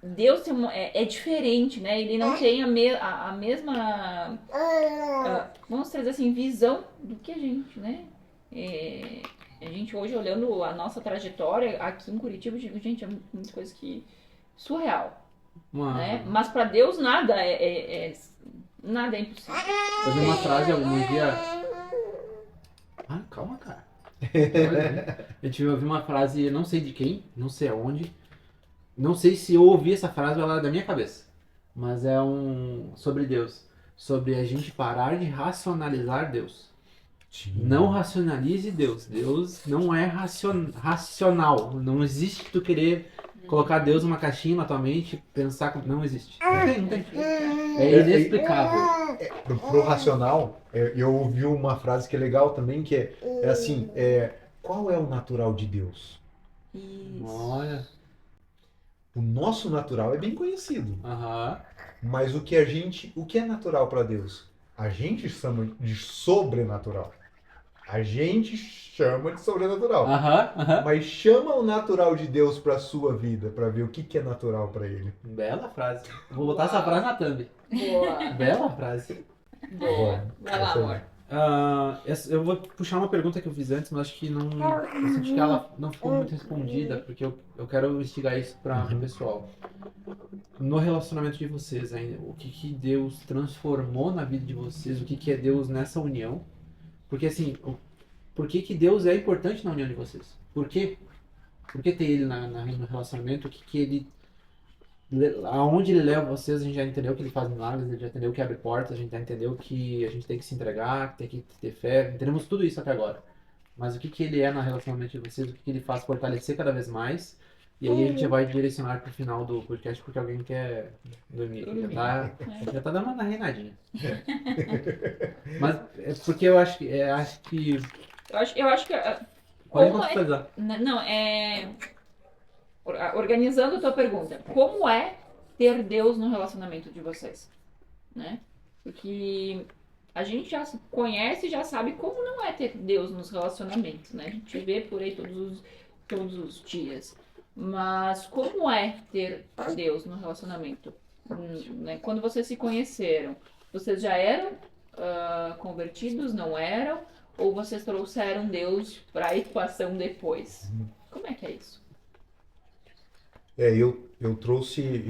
Deus é diferente, né? Ele não tem a mesma, vamos dizer assim, visão do que a gente, né? A gente hoje, olhando a nossa trajetória aqui em Curitiba, gente, é muita coisa que surreal, né? Mas pra Deus nada nada é impossível.
Eu vi uma frase algum dia... Ah, calma, cara. Eu ouvi uma frase, não sei de quem, não sei aonde. Não sei se eu ouvi essa frase ou ela é da minha cabeça. Mas é sobre Deus. Sobre a gente parar de racionalizar Deus. Sim. Não racionalize Deus. Deus não é racional. Não existe tu querer colocar Deus numa caixinha na tua mente, pensar como... Não existe. Não tem. É inexplicável.
Pro racional, eu ouvi uma frase que é legal também, que é assim, qual é o natural de Deus?
Isso.
Olha.
O nosso natural é bem conhecido,
Aham.
mas o que é natural para Deus? A gente chama de sobrenatural. A gente chama de sobrenatural.
Aham.
Mas chama o natural de Deus para sua vida, para ver o que é natural para ele.
Bela frase. Vou botar essa frase na thumb.
Boa.
Bela frase.
Boa. Vai lá, amor.
Eu vou puxar uma pergunta que eu fiz antes, mas acho que não. Eu senti que ela não ficou muito respondida, porque eu quero instigar isso para o pessoal. No relacionamento de vocês ainda, o que Deus transformou na vida de vocês, o que é Deus nessa união? Porque assim, por que Deus é importante na união de vocês? Por quê? Por que ter ele no relacionamento? O que ele. Aonde ele leva vocês, a gente já entendeu que ele faz milagres, a gente já entendeu que abre portas, a gente já entendeu que a gente tem que se entregar, tem que ter fé, entendemos tudo isso até agora. Mas o que ele é no relacionamento de vocês, o que ele faz fortalecer cada vez mais, e aí a gente já vai direcionar pro final do podcast, porque alguém quer dormir. Já tá dando uma reinadinha. Mas é porque eu acho que...
Eu acho que
Pode
como
contextualizar.
Não, organizando a tua pergunta, como é ter Deus no relacionamento de vocês? Né? Porque a gente já se conhece e já sabe como não é ter Deus nos relacionamentos, né? A gente vê por aí todos os dias. Mas como é ter Deus no relacionamento? Né? Quando vocês se conheceram, vocês já eram convertidos, não eram? Ou vocês trouxeram Deus para a equação depois? Como é que é isso?
Eu trouxe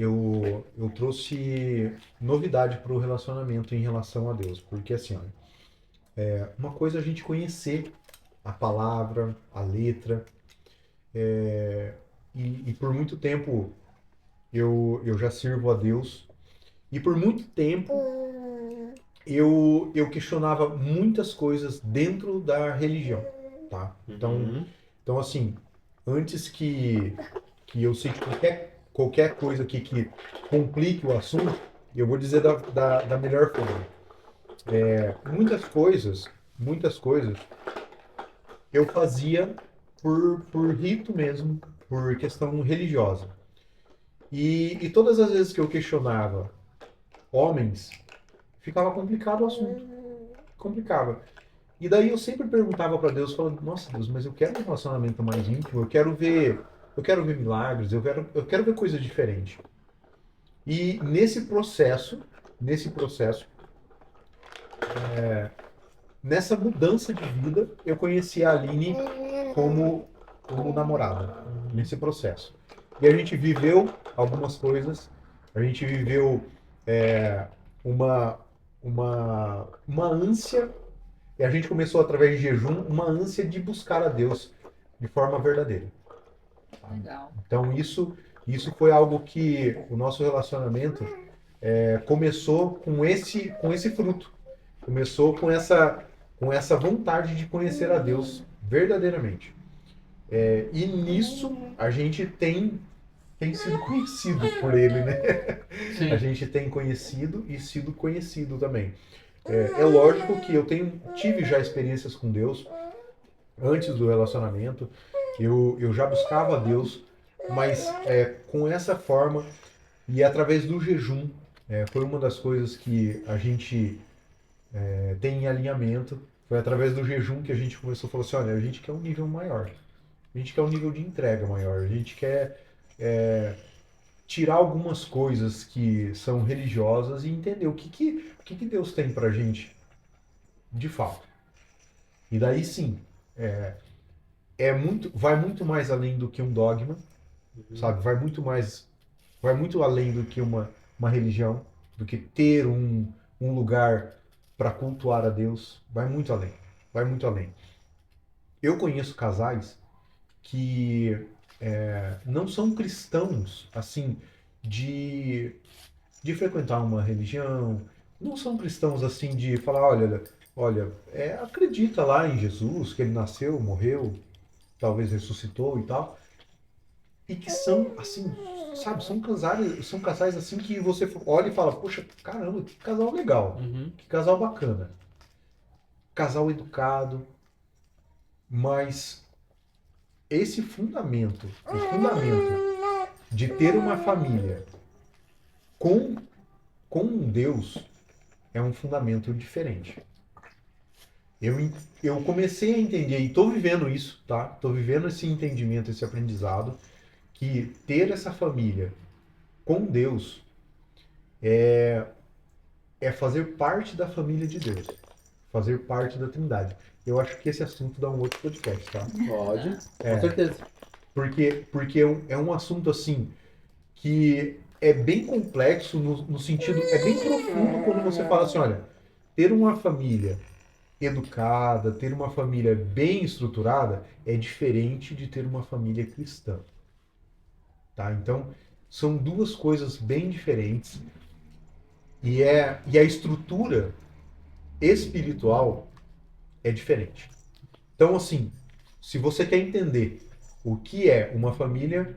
novidade para o relacionamento em relação a Deus, porque assim, olha, uma coisa é a gente conhecer a palavra, a letra, e por muito tempo eu já sirvo a Deus, e por muito tempo eu questionava muitas coisas dentro da religião, tá? Então assim, antes que eu cite qualquer coisa aqui que complique o assunto, eu vou dizer da melhor forma. Muitas coisas eu fazia por rito mesmo, por questão religiosa. E todas as vezes que eu questionava homens, ficava complicado o assunto. Complicava. E daí eu sempre perguntava para Deus, falando, nossa Deus, mas eu quero um relacionamento mais íntimo, eu quero ver milagres, eu quero ver coisa diferente. E nesse processo, nessa mudança de vida, eu conheci a Aline como namorada, nesse processo. E a gente viveu algumas coisas, a gente viveu uma ânsia, e a gente começou através de jejum, uma ânsia de buscar a Deus de forma verdadeira.
Legal.
Então isso foi algo que o nosso relacionamento começou com esse fruto. Começou com essa vontade de conhecer a Deus verdadeiramente. E nisso a gente tem sido conhecido por Ele, né?
Sim.
A gente tem conhecido e sido conhecido também. É lógico que eu tive já experiências com Deus antes do relacionamento. Eu já buscava a Deus, mas com essa forma e através do jejum, foi uma das coisas que a gente tem em alinhamento. Foi através do jejum que a gente começou a falar assim, olha, a gente quer um nível maior, a gente quer um nível de entrega maior, a gente quer tirar algumas coisas que são religiosas e entender o que Deus tem pra gente de fato. E daí sim, vai muito mais além do que um dogma, sabe? Vai muito além do que uma religião, do que ter um lugar para cultuar a Deus. Vai muito além. Eu conheço casais que não são cristãos, assim, de frequentar uma religião, não são cristãos, assim, de falar, olha, acredita lá em Jesus, que ele nasceu, morreu, talvez ressuscitou e tal. e que são, assim, sabe, são casais assim que você olha e fala, poxa, caramba, que casal legal,
Uhum.
que casal bacana. Casal educado, mas esse fundamento, o fundamento de ter uma família com, com um Deus é um fundamento diferente. Eu comecei a entender, e estou vivendo isso, tá? Estou vivendo esse entendimento, esse aprendizado, que ter essa família com Deus é fazer parte da família de Deus, fazer parte da Trindade. Eu acho que esse assunto dá um outro podcast, tá?
Pode, com certeza.
Porque é um assunto assim que é bem complexo no sentido, é bem profundo quando você fala assim, olha, ter uma família educada, ter uma família bem estruturada é diferente de ter uma família cristã, tá? Então, são duas coisas bem diferentes e a estrutura espiritual é diferente. Então, assim, se você quer entender o que é uma família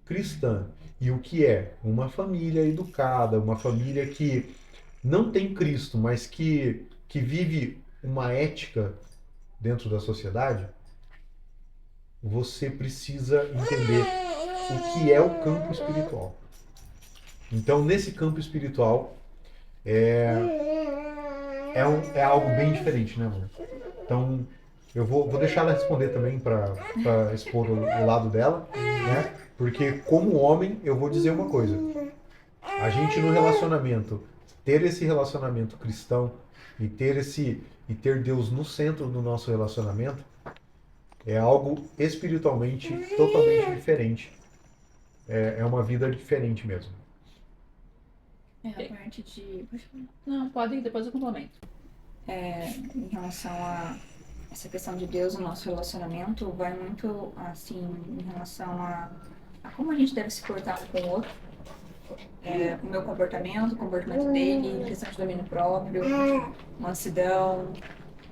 cristã e o que é uma família educada, uma família que não tem Cristo, mas que vive uma ética dentro da sociedade, você precisa entender o que é o campo espiritual. Então, nesse campo espiritual, é algo bem diferente, né, amor? Então, eu vou deixar ela responder também para expor o lado dela, né? Porque como homem, eu vou dizer uma coisa. A gente no relacionamento, ter esse relacionamento cristão e ter Deus no centro do nosso relacionamento é algo espiritualmente totalmente diferente. É uma vida diferente mesmo.
É a parte de.
Não, pode ir, depois eu complemento.
Em relação a essa questão de Deus no nosso relacionamento, vai muito assim em relação a como a gente deve se portar um com o outro. O meu comportamento, o comportamento dele, questão de domínio próprio, mansidão,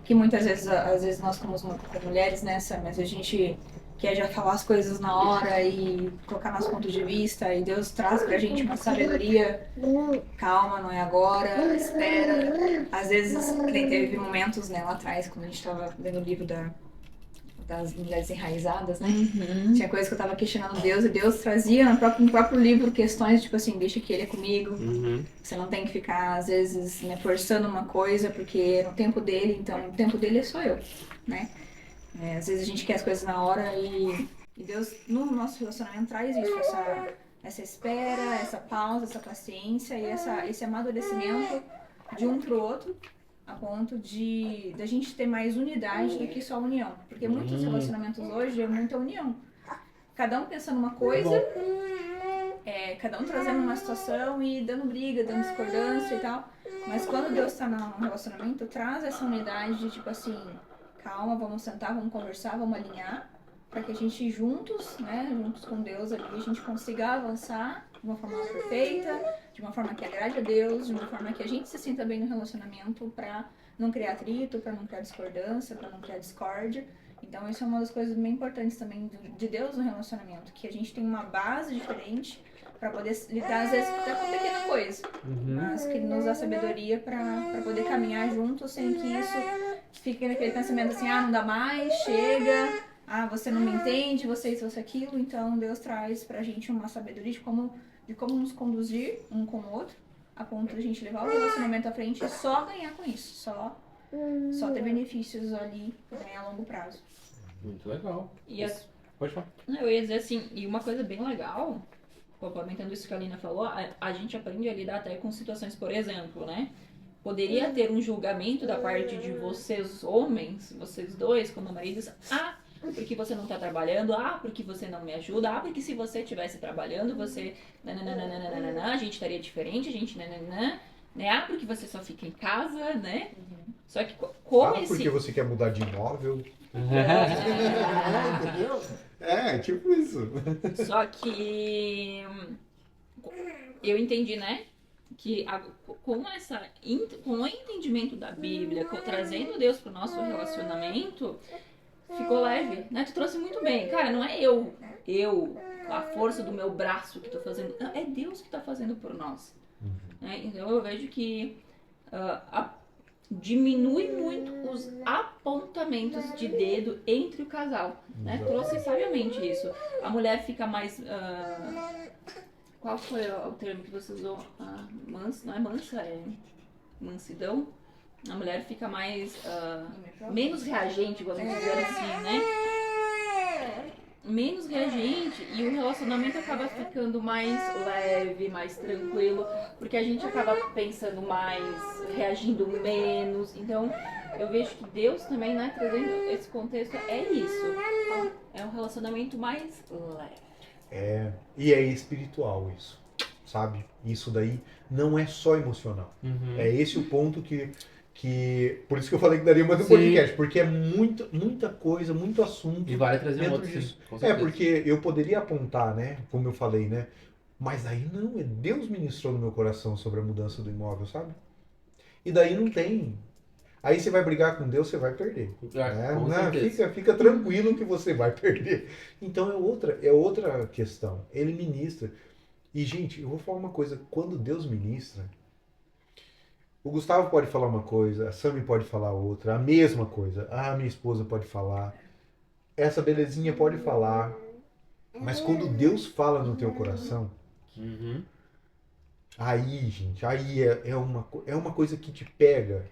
que muitas vezes, às vezes nós como mulheres, né, mas a gente quer já falar as coisas na hora e colocar nosso ponto de vista, e Deus traz pra gente uma sabedoria, calma, não é agora, espera. Às vezes, que nem teve momentos, né, lá atrás, quando a gente tava lendo o livro das mulheres enraizadas, né? Tinha coisas que eu tava questionando Deus, e Deus trazia no próprio livro questões, tipo assim, deixa que ele é comigo. Você não tem que ficar, às vezes, né, forçando uma coisa, porque no tempo dele, então, o tempo dele é só eu, né? Às vezes a gente quer as coisas na hora e Deus, no nosso relacionamento, traz isso, essa espera, essa pausa, essa paciência e esse amadurecimento de um pro outro, a ponto de da gente ter mais unidade do que só união. Porque muitos relacionamentos hoje é muita união. Cada um pensando uma coisa, cada um trazendo uma situação e dando briga, dando discordância e tal. Mas quando Deus está no relacionamento, traz essa unidade de tipo assim, calma, vamos sentar, vamos conversar, vamos alinhar, para que a gente juntos, né, juntos com Deus ali, a gente consiga avançar de uma forma perfeita, de uma forma que agrade a Deus, de uma forma que a gente se sinta bem no relacionamento, para não criar atrito, para não criar discordância, para não criar discórdia. Então isso é uma das coisas bem importantes também de Deus no relacionamento, que a gente tem uma base diferente para poder lidar às vezes até com pequena coisa, mas que nos dá sabedoria para poder caminhar juntos sem que isso fique naquele pensamento assim, não dá mais, chega, você não me entende, você isso, você aquilo. Então Deus traz pra gente uma sabedoria de como nos conduzir um com o outro, a ponto de a gente levar o relacionamento à frente e só ganhar com isso, só ter benefícios ali, né, a longo prazo.
Muito legal. Pode falar.
Eu ia dizer assim, e uma coisa bem legal, complementando isso que a Lina falou, a gente aprende a lidar até com situações, por exemplo, né? Poderia ter um julgamento da parte de vocês homens, vocês dois como maridos, porque você não tá trabalhando, porque você não me ajuda, porque se você estivesse trabalhando, você a gente estaria diferente, a gente né? Porque você só fica em casa, né? Só que
porque você quer mudar de imóvel. Entendeu? Tipo isso.
Só que eu entendi, né? Que com o entendimento da Bíblia, trazendo Deus pro nosso relacionamento, ficou leve, né? Tu trouxe muito bem. Cara, não é eu a força do meu braço que estou fazendo. Não, é Deus que está fazendo por nós. Né? Então eu vejo que diminui muito os apontamentos de dedo entre o casal. Né? Trouxe sabiamente isso. A mulher fica mais... qual foi o termo que você usou? Mansa, não é mansa, é mansidão. A mulher fica mais... menos reagente, vamos dizer assim, né? Menos reagente e o relacionamento acaba ficando mais leve, mais tranquilo, porque a gente acaba pensando mais, reagindo menos. Então, eu vejo que Deus também, né, trazendo esse contexto, é isso. É um relacionamento mais leve.
E é espiritual isso, sabe? Isso daí não é só emocional. É esse o ponto que por isso que eu falei que daria mais um podcast, porque é muita coisa, muito assunto.
E vale trazer um
dentro
outro,
disso.
sim, com certeza.
Porque eu poderia apontar, né? Como eu falei, né? Mas aí não, Deus ministrou no meu coração sobre a mudança do imóvel, sabe? E daí não tem. Aí você vai brigar com Deus, você vai perder. Fica tranquilo que você vai perder. Então é outra questão. Ele ministra. E, gente, eu vou falar uma coisa. Quando Deus ministra, o Gustavo pode falar uma coisa, a Sami pode falar outra, a mesma coisa. A minha esposa pode falar, essa belezinha pode falar. Mas quando Deus fala no teu coração, aí, gente, aí é uma coisa que te pega.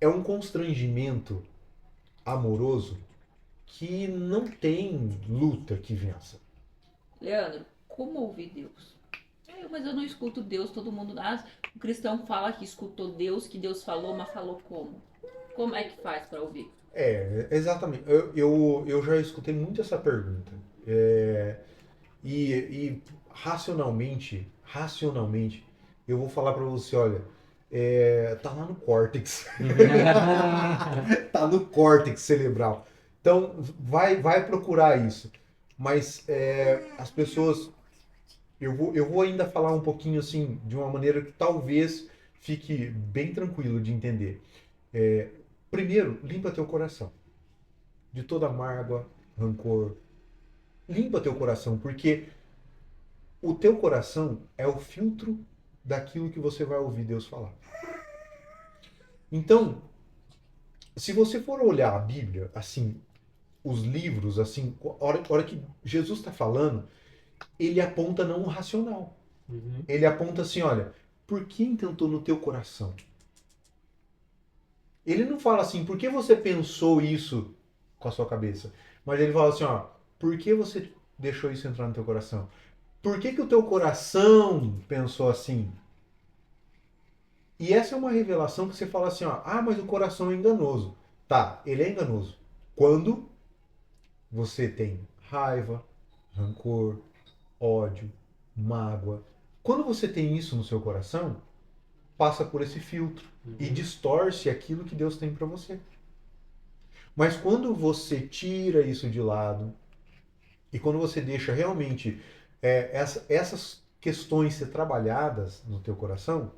É um constrangimento amoroso que não tem luta que vença.
Leandro, como ouvir Deus? Mas eu não escuto Deus, todo mundo... o cristão fala que escutou Deus, que Deus falou, mas falou como? Como é que faz para ouvir?
Exatamente. Eu já escutei muito essa pergunta. E racionalmente, eu vou falar para você, olha, tá lá no córtex. Tá no córtex cerebral. Então, vai procurar isso. Mas as pessoas... Eu vou ainda falar um pouquinho assim, de uma maneira que talvez fique bem tranquilo de entender. Primeiro, limpa teu coração. De toda mágoa, rancor. Limpa teu coração, porque o teu coração é o filtro daquilo que você vai ouvir Deus falar. Então, se você for olhar a Bíblia, assim, os livros, assim, a hora que Jesus está falando, ele aponta não o racional. Ele aponta assim, olha, por que intentou no teu coração? Ele não fala assim, por que você pensou isso com a sua cabeça? Mas ele fala assim, ó, por que você deixou isso entrar no teu coração? Por que o teu coração pensou assim? E essa é uma revelação que você fala assim, ó, mas o coração é enganoso. Tá, ele é enganoso. Quando você tem raiva, rancor, ódio, mágoa. Quando você tem isso no seu coração, passa por esse filtro e distorce aquilo que Deus tem para você. Mas quando você tira isso de lado e quando você deixa realmente essas questões ser trabalhadas no teu coração,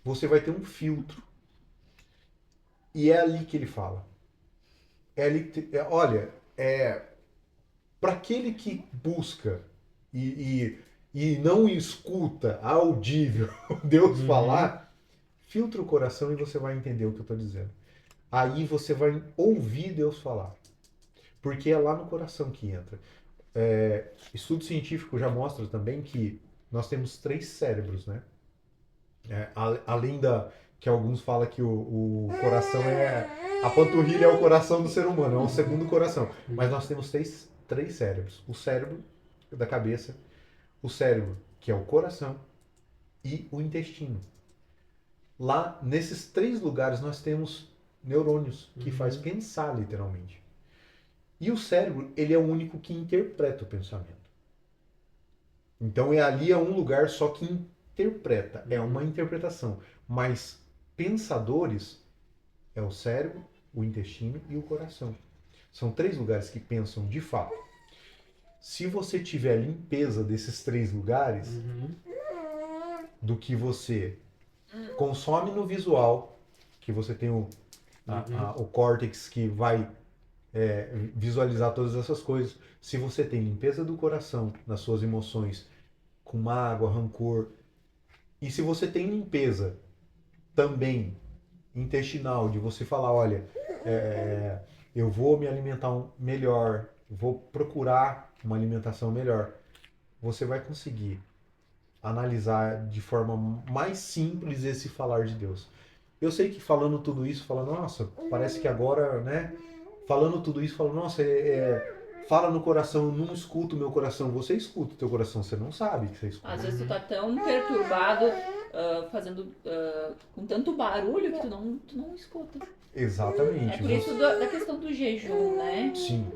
você vai ter um filtro. E é ali que ele fala. Para aquele que busca e não escuta audível Deus falar, filtra o coração e você vai entender o que eu estou dizendo. Aí você vai ouvir Deus falar. Porque é lá no coração que entra. Estudo científico já mostra também que nós temos 3 cérebros, né? Além que alguns falam que o coração a panturrilha é o coração do ser humano, é o segundo coração. Mas nós temos 3 cérebros. O cérebro da cabeça, o cérebro que é o coração e o intestino. Lá, nesses 3 lugares, nós temos neurônios que faz pensar, literalmente. E o cérebro, ele é o único que interpreta o pensamento. Então, ali é um lugar só que interpreta, é uma interpretação. Mas pensadores é o cérebro, o intestino e o coração. São 3 lugares que pensam de fato. Se você tiver limpeza desses 3 lugares, do que você consome no visual, que você tem o córtex que vai visualizar todas essas coisas. Se você tem limpeza do coração nas suas emoções, com mágoa, rancor, e se você tem limpeza também intestinal, de você falar, olha, eu vou me alimentar melhor, vou procurar uma alimentação melhor, você vai conseguir analisar de forma mais simples esse falar de Deus. Eu sei que falando tudo isso, fala, nossa, parece que agora, né? Falando tudo isso, fala, nossa, fala no coração, eu não escuto o meu coração. Você escuta o teu coração, você não sabe que você escuta.
Às vezes tu tá tão perturbado, fazendo com tanto barulho que tu não escuta.
Exatamente.
É por isso da questão do jejum, né?
Sim.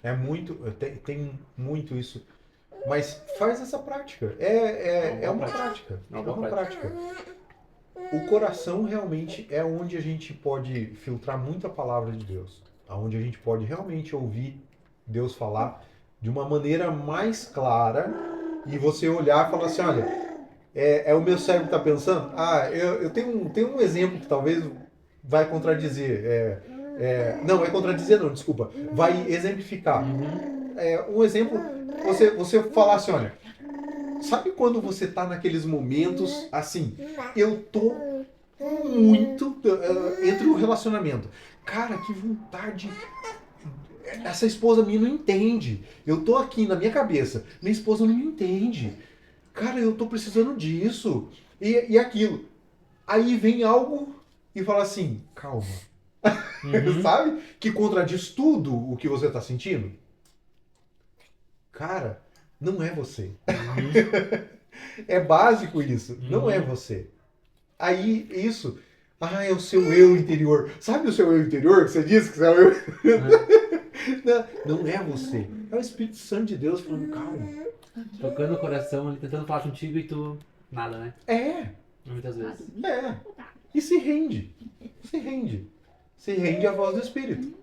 É muito, tem muito isso. Mas faz essa prática. É uma prática. É uma prática. O coração realmente é onde a gente pode filtrar muita palavra de Deus. Onde a gente pode realmente ouvir Deus falar de uma maneira mais clara e você olhar e falar assim, olha, o meu cérebro está pensando? Eu tenho um exemplo que talvez vai contradizer. Não, vai contradizer não, desculpa. Vai exemplificar. Um exemplo, você falar assim, olha, sabe quando você tá naqueles momentos assim, eu tô muito entre o relacionamento. Cara, que vontade. Essa esposa minha não entende. Eu tô aqui na minha cabeça, minha esposa não me entende. Cara, eu tô precisando disso. E aquilo. Aí vem algo e fala assim, calma. Sabe? Que contradiz tudo o que você tá sentindo. Cara, não é você. É básico isso. Não é você. Aí, isso... é o seu eu interior. Sabe o seu eu interior que você disse que é o eu... Não é você. É o Espírito Santo de Deus falando, calma.
Tocando o coração, ele tentando falar contigo e tu... Nada, né? Muitas vezes.
E se rende. Se rende. Se rende à voz do Espírito.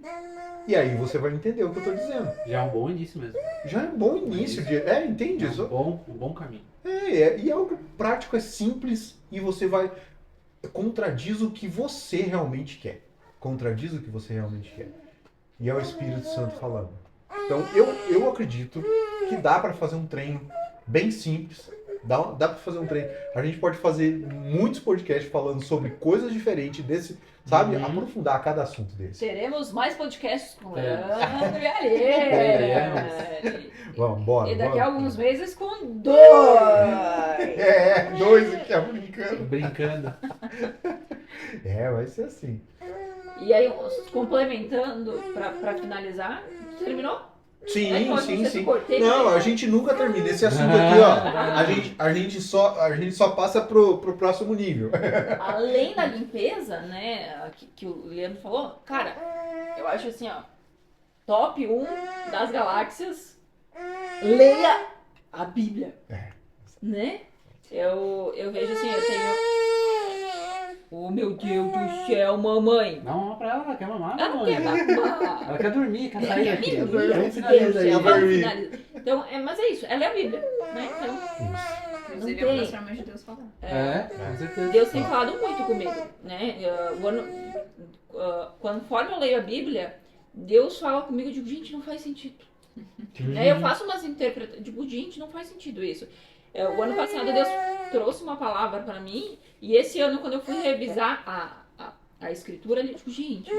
E aí você vai entender o que eu estou dizendo.
Já é um bom início mesmo.
Já é um bom início. Entende?
É um bom caminho.
E é algo prático, é simples e você vai... Contradiz o que você realmente quer. Contradiz o que você realmente quer. E é o Espírito Santo falando. Então, eu acredito que dá para fazer um treino bem simples. Dá para fazer um treino. A gente pode fazer muitos podcasts falando sobre coisas diferentes desse... Sabe? Aprofundar cada assunto desse.
Teremos mais podcasts com Leandro e Aliene.
Vamos, bora.
E daqui a alguns meses com 2.
2 aqui, brincando.
Brincando.
Vai ser assim.
E aí, complementando, pra finalizar, terminou?
Sim.
Cortei,
não, a gente nunca termina. Esse assunto aqui, ó, a gente só passa pro próximo nível.
Além da limpeza, né, que o Leandro falou, cara, eu acho assim, ó, top 1 das galáxias, leia a Bíblia, né? Eu vejo assim, eu tenho... Oh, meu Deus do céu, mamãe.
Dá uma pra ela quer mamar.
Ela não quer mamar.
Ela quer dormir, quer sair aqui.
Então, mas é isso, ela é a Bíblia, né? Então,
Inclusive, é uma das formas de Deus falar.
Com certeza.
Deus tem falado muito comigo, né? Conforme eu leio a Bíblia, Deus fala comigo, eu digo, gente, não faz sentido. Aí eu faço umas interpretações, digo, gente, não faz sentido isso. O ano passado Deus trouxe uma palavra pra mim, e esse ano, quando eu fui revisar a escritura, ele digo, gente,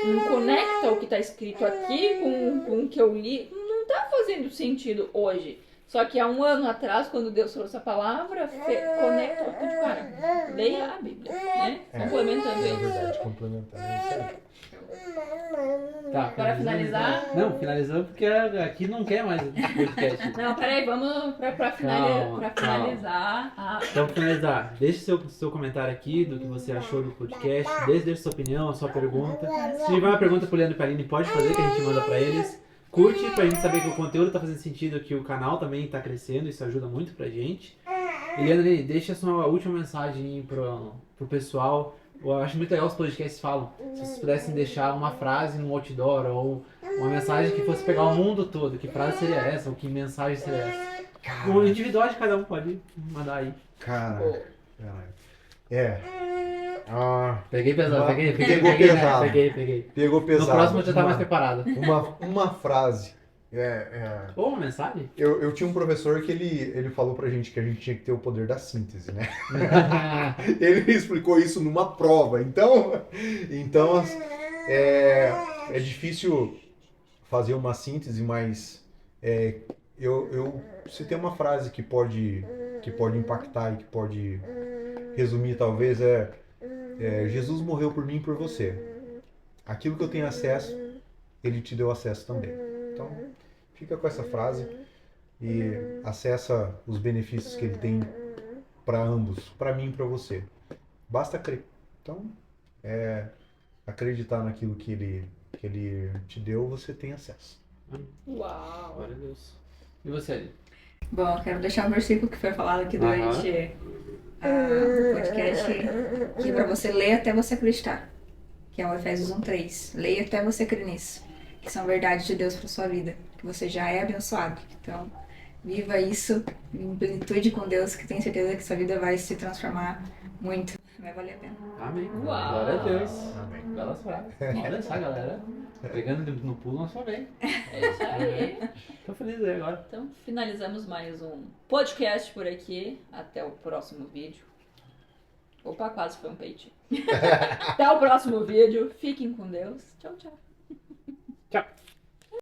não conecta o que tá escrito aqui com o que eu li, não tá fazendo sentido hoje. Só que há um ano atrás, quando Deus trouxe a palavra, conecta o de cara. Leia a Bíblia, né? Complementando
É
isso.
verdade, complementando isso aí.
Tá,
Para finalizar?
Não, finalizando porque aqui não quer mais podcast.
Não, peraí, vamos pra finalizar.
Então, pra finalizar, deixe seu comentário aqui do que você achou do podcast, deixe sua opinião, a sua pergunta. Se tiver uma pergunta pro Leandro e pra Aline, pode fazer, que a gente manda pra eles. Curte pra gente saber que o conteúdo tá fazendo sentido, que o canal também tá crescendo, isso ajuda muito pra gente. E Leandro, deixa a sua última mensagem pro pessoal. Eu acho muito legal os podcasts falam. Se vocês pudessem deixar uma frase no outdoor ou uma mensagem que fosse pegar o mundo todo, que frase seria essa? Ou que mensagem seria essa? O individual de cada um pode mandar aí.
Cara. Ah,
Peguei pesado, peguei
Pegou
né?
pesado.
Peguei.
pegou pesado.
No próximo eu já tá mais preparado.
Uma frase.
Ou uma mensagem?
Eu tinha um professor que ele falou pra gente que a gente tinha que ter o poder da síntese, né? Ele explicou isso numa prova. Então é difícil fazer uma síntese, mas se tem uma frase que pode impactar e que pode resumir, talvez, Jesus morreu por mim e por você. Aquilo que eu tenho acesso, ele te deu acesso também. Então, fica com essa frase e acessa os benefícios que ele tem para ambos, para mim e para você. Basta crer. Então, acreditar naquilo que ele te deu, você tem acesso.
Uau!
Glória a Deus. E você, Ali?
Bom, eu quero deixar um versículo que foi falado aqui durante o podcast, que é pra você ler até você acreditar, que é o Efésios 1:3. Leia até você crer nisso, que são verdades de Deus para sua vida, que você já é abençoado. Então, viva isso em plenitude com Deus, que tenho certeza que sua vida vai se transformar muito. Vai valer a pena.
Amém.
Uau.
Glória a Deus.
Amém.
Belas frases. Olha só, galera. Pegando no pulo, nós só vem.
É isso aí.
Tô feliz aí agora.
Então, finalizamos mais um podcast por aqui. Até o próximo vídeo. Opa, quase foi um peitinho. Até o próximo vídeo. Fiquem com Deus. Tchau, tchau.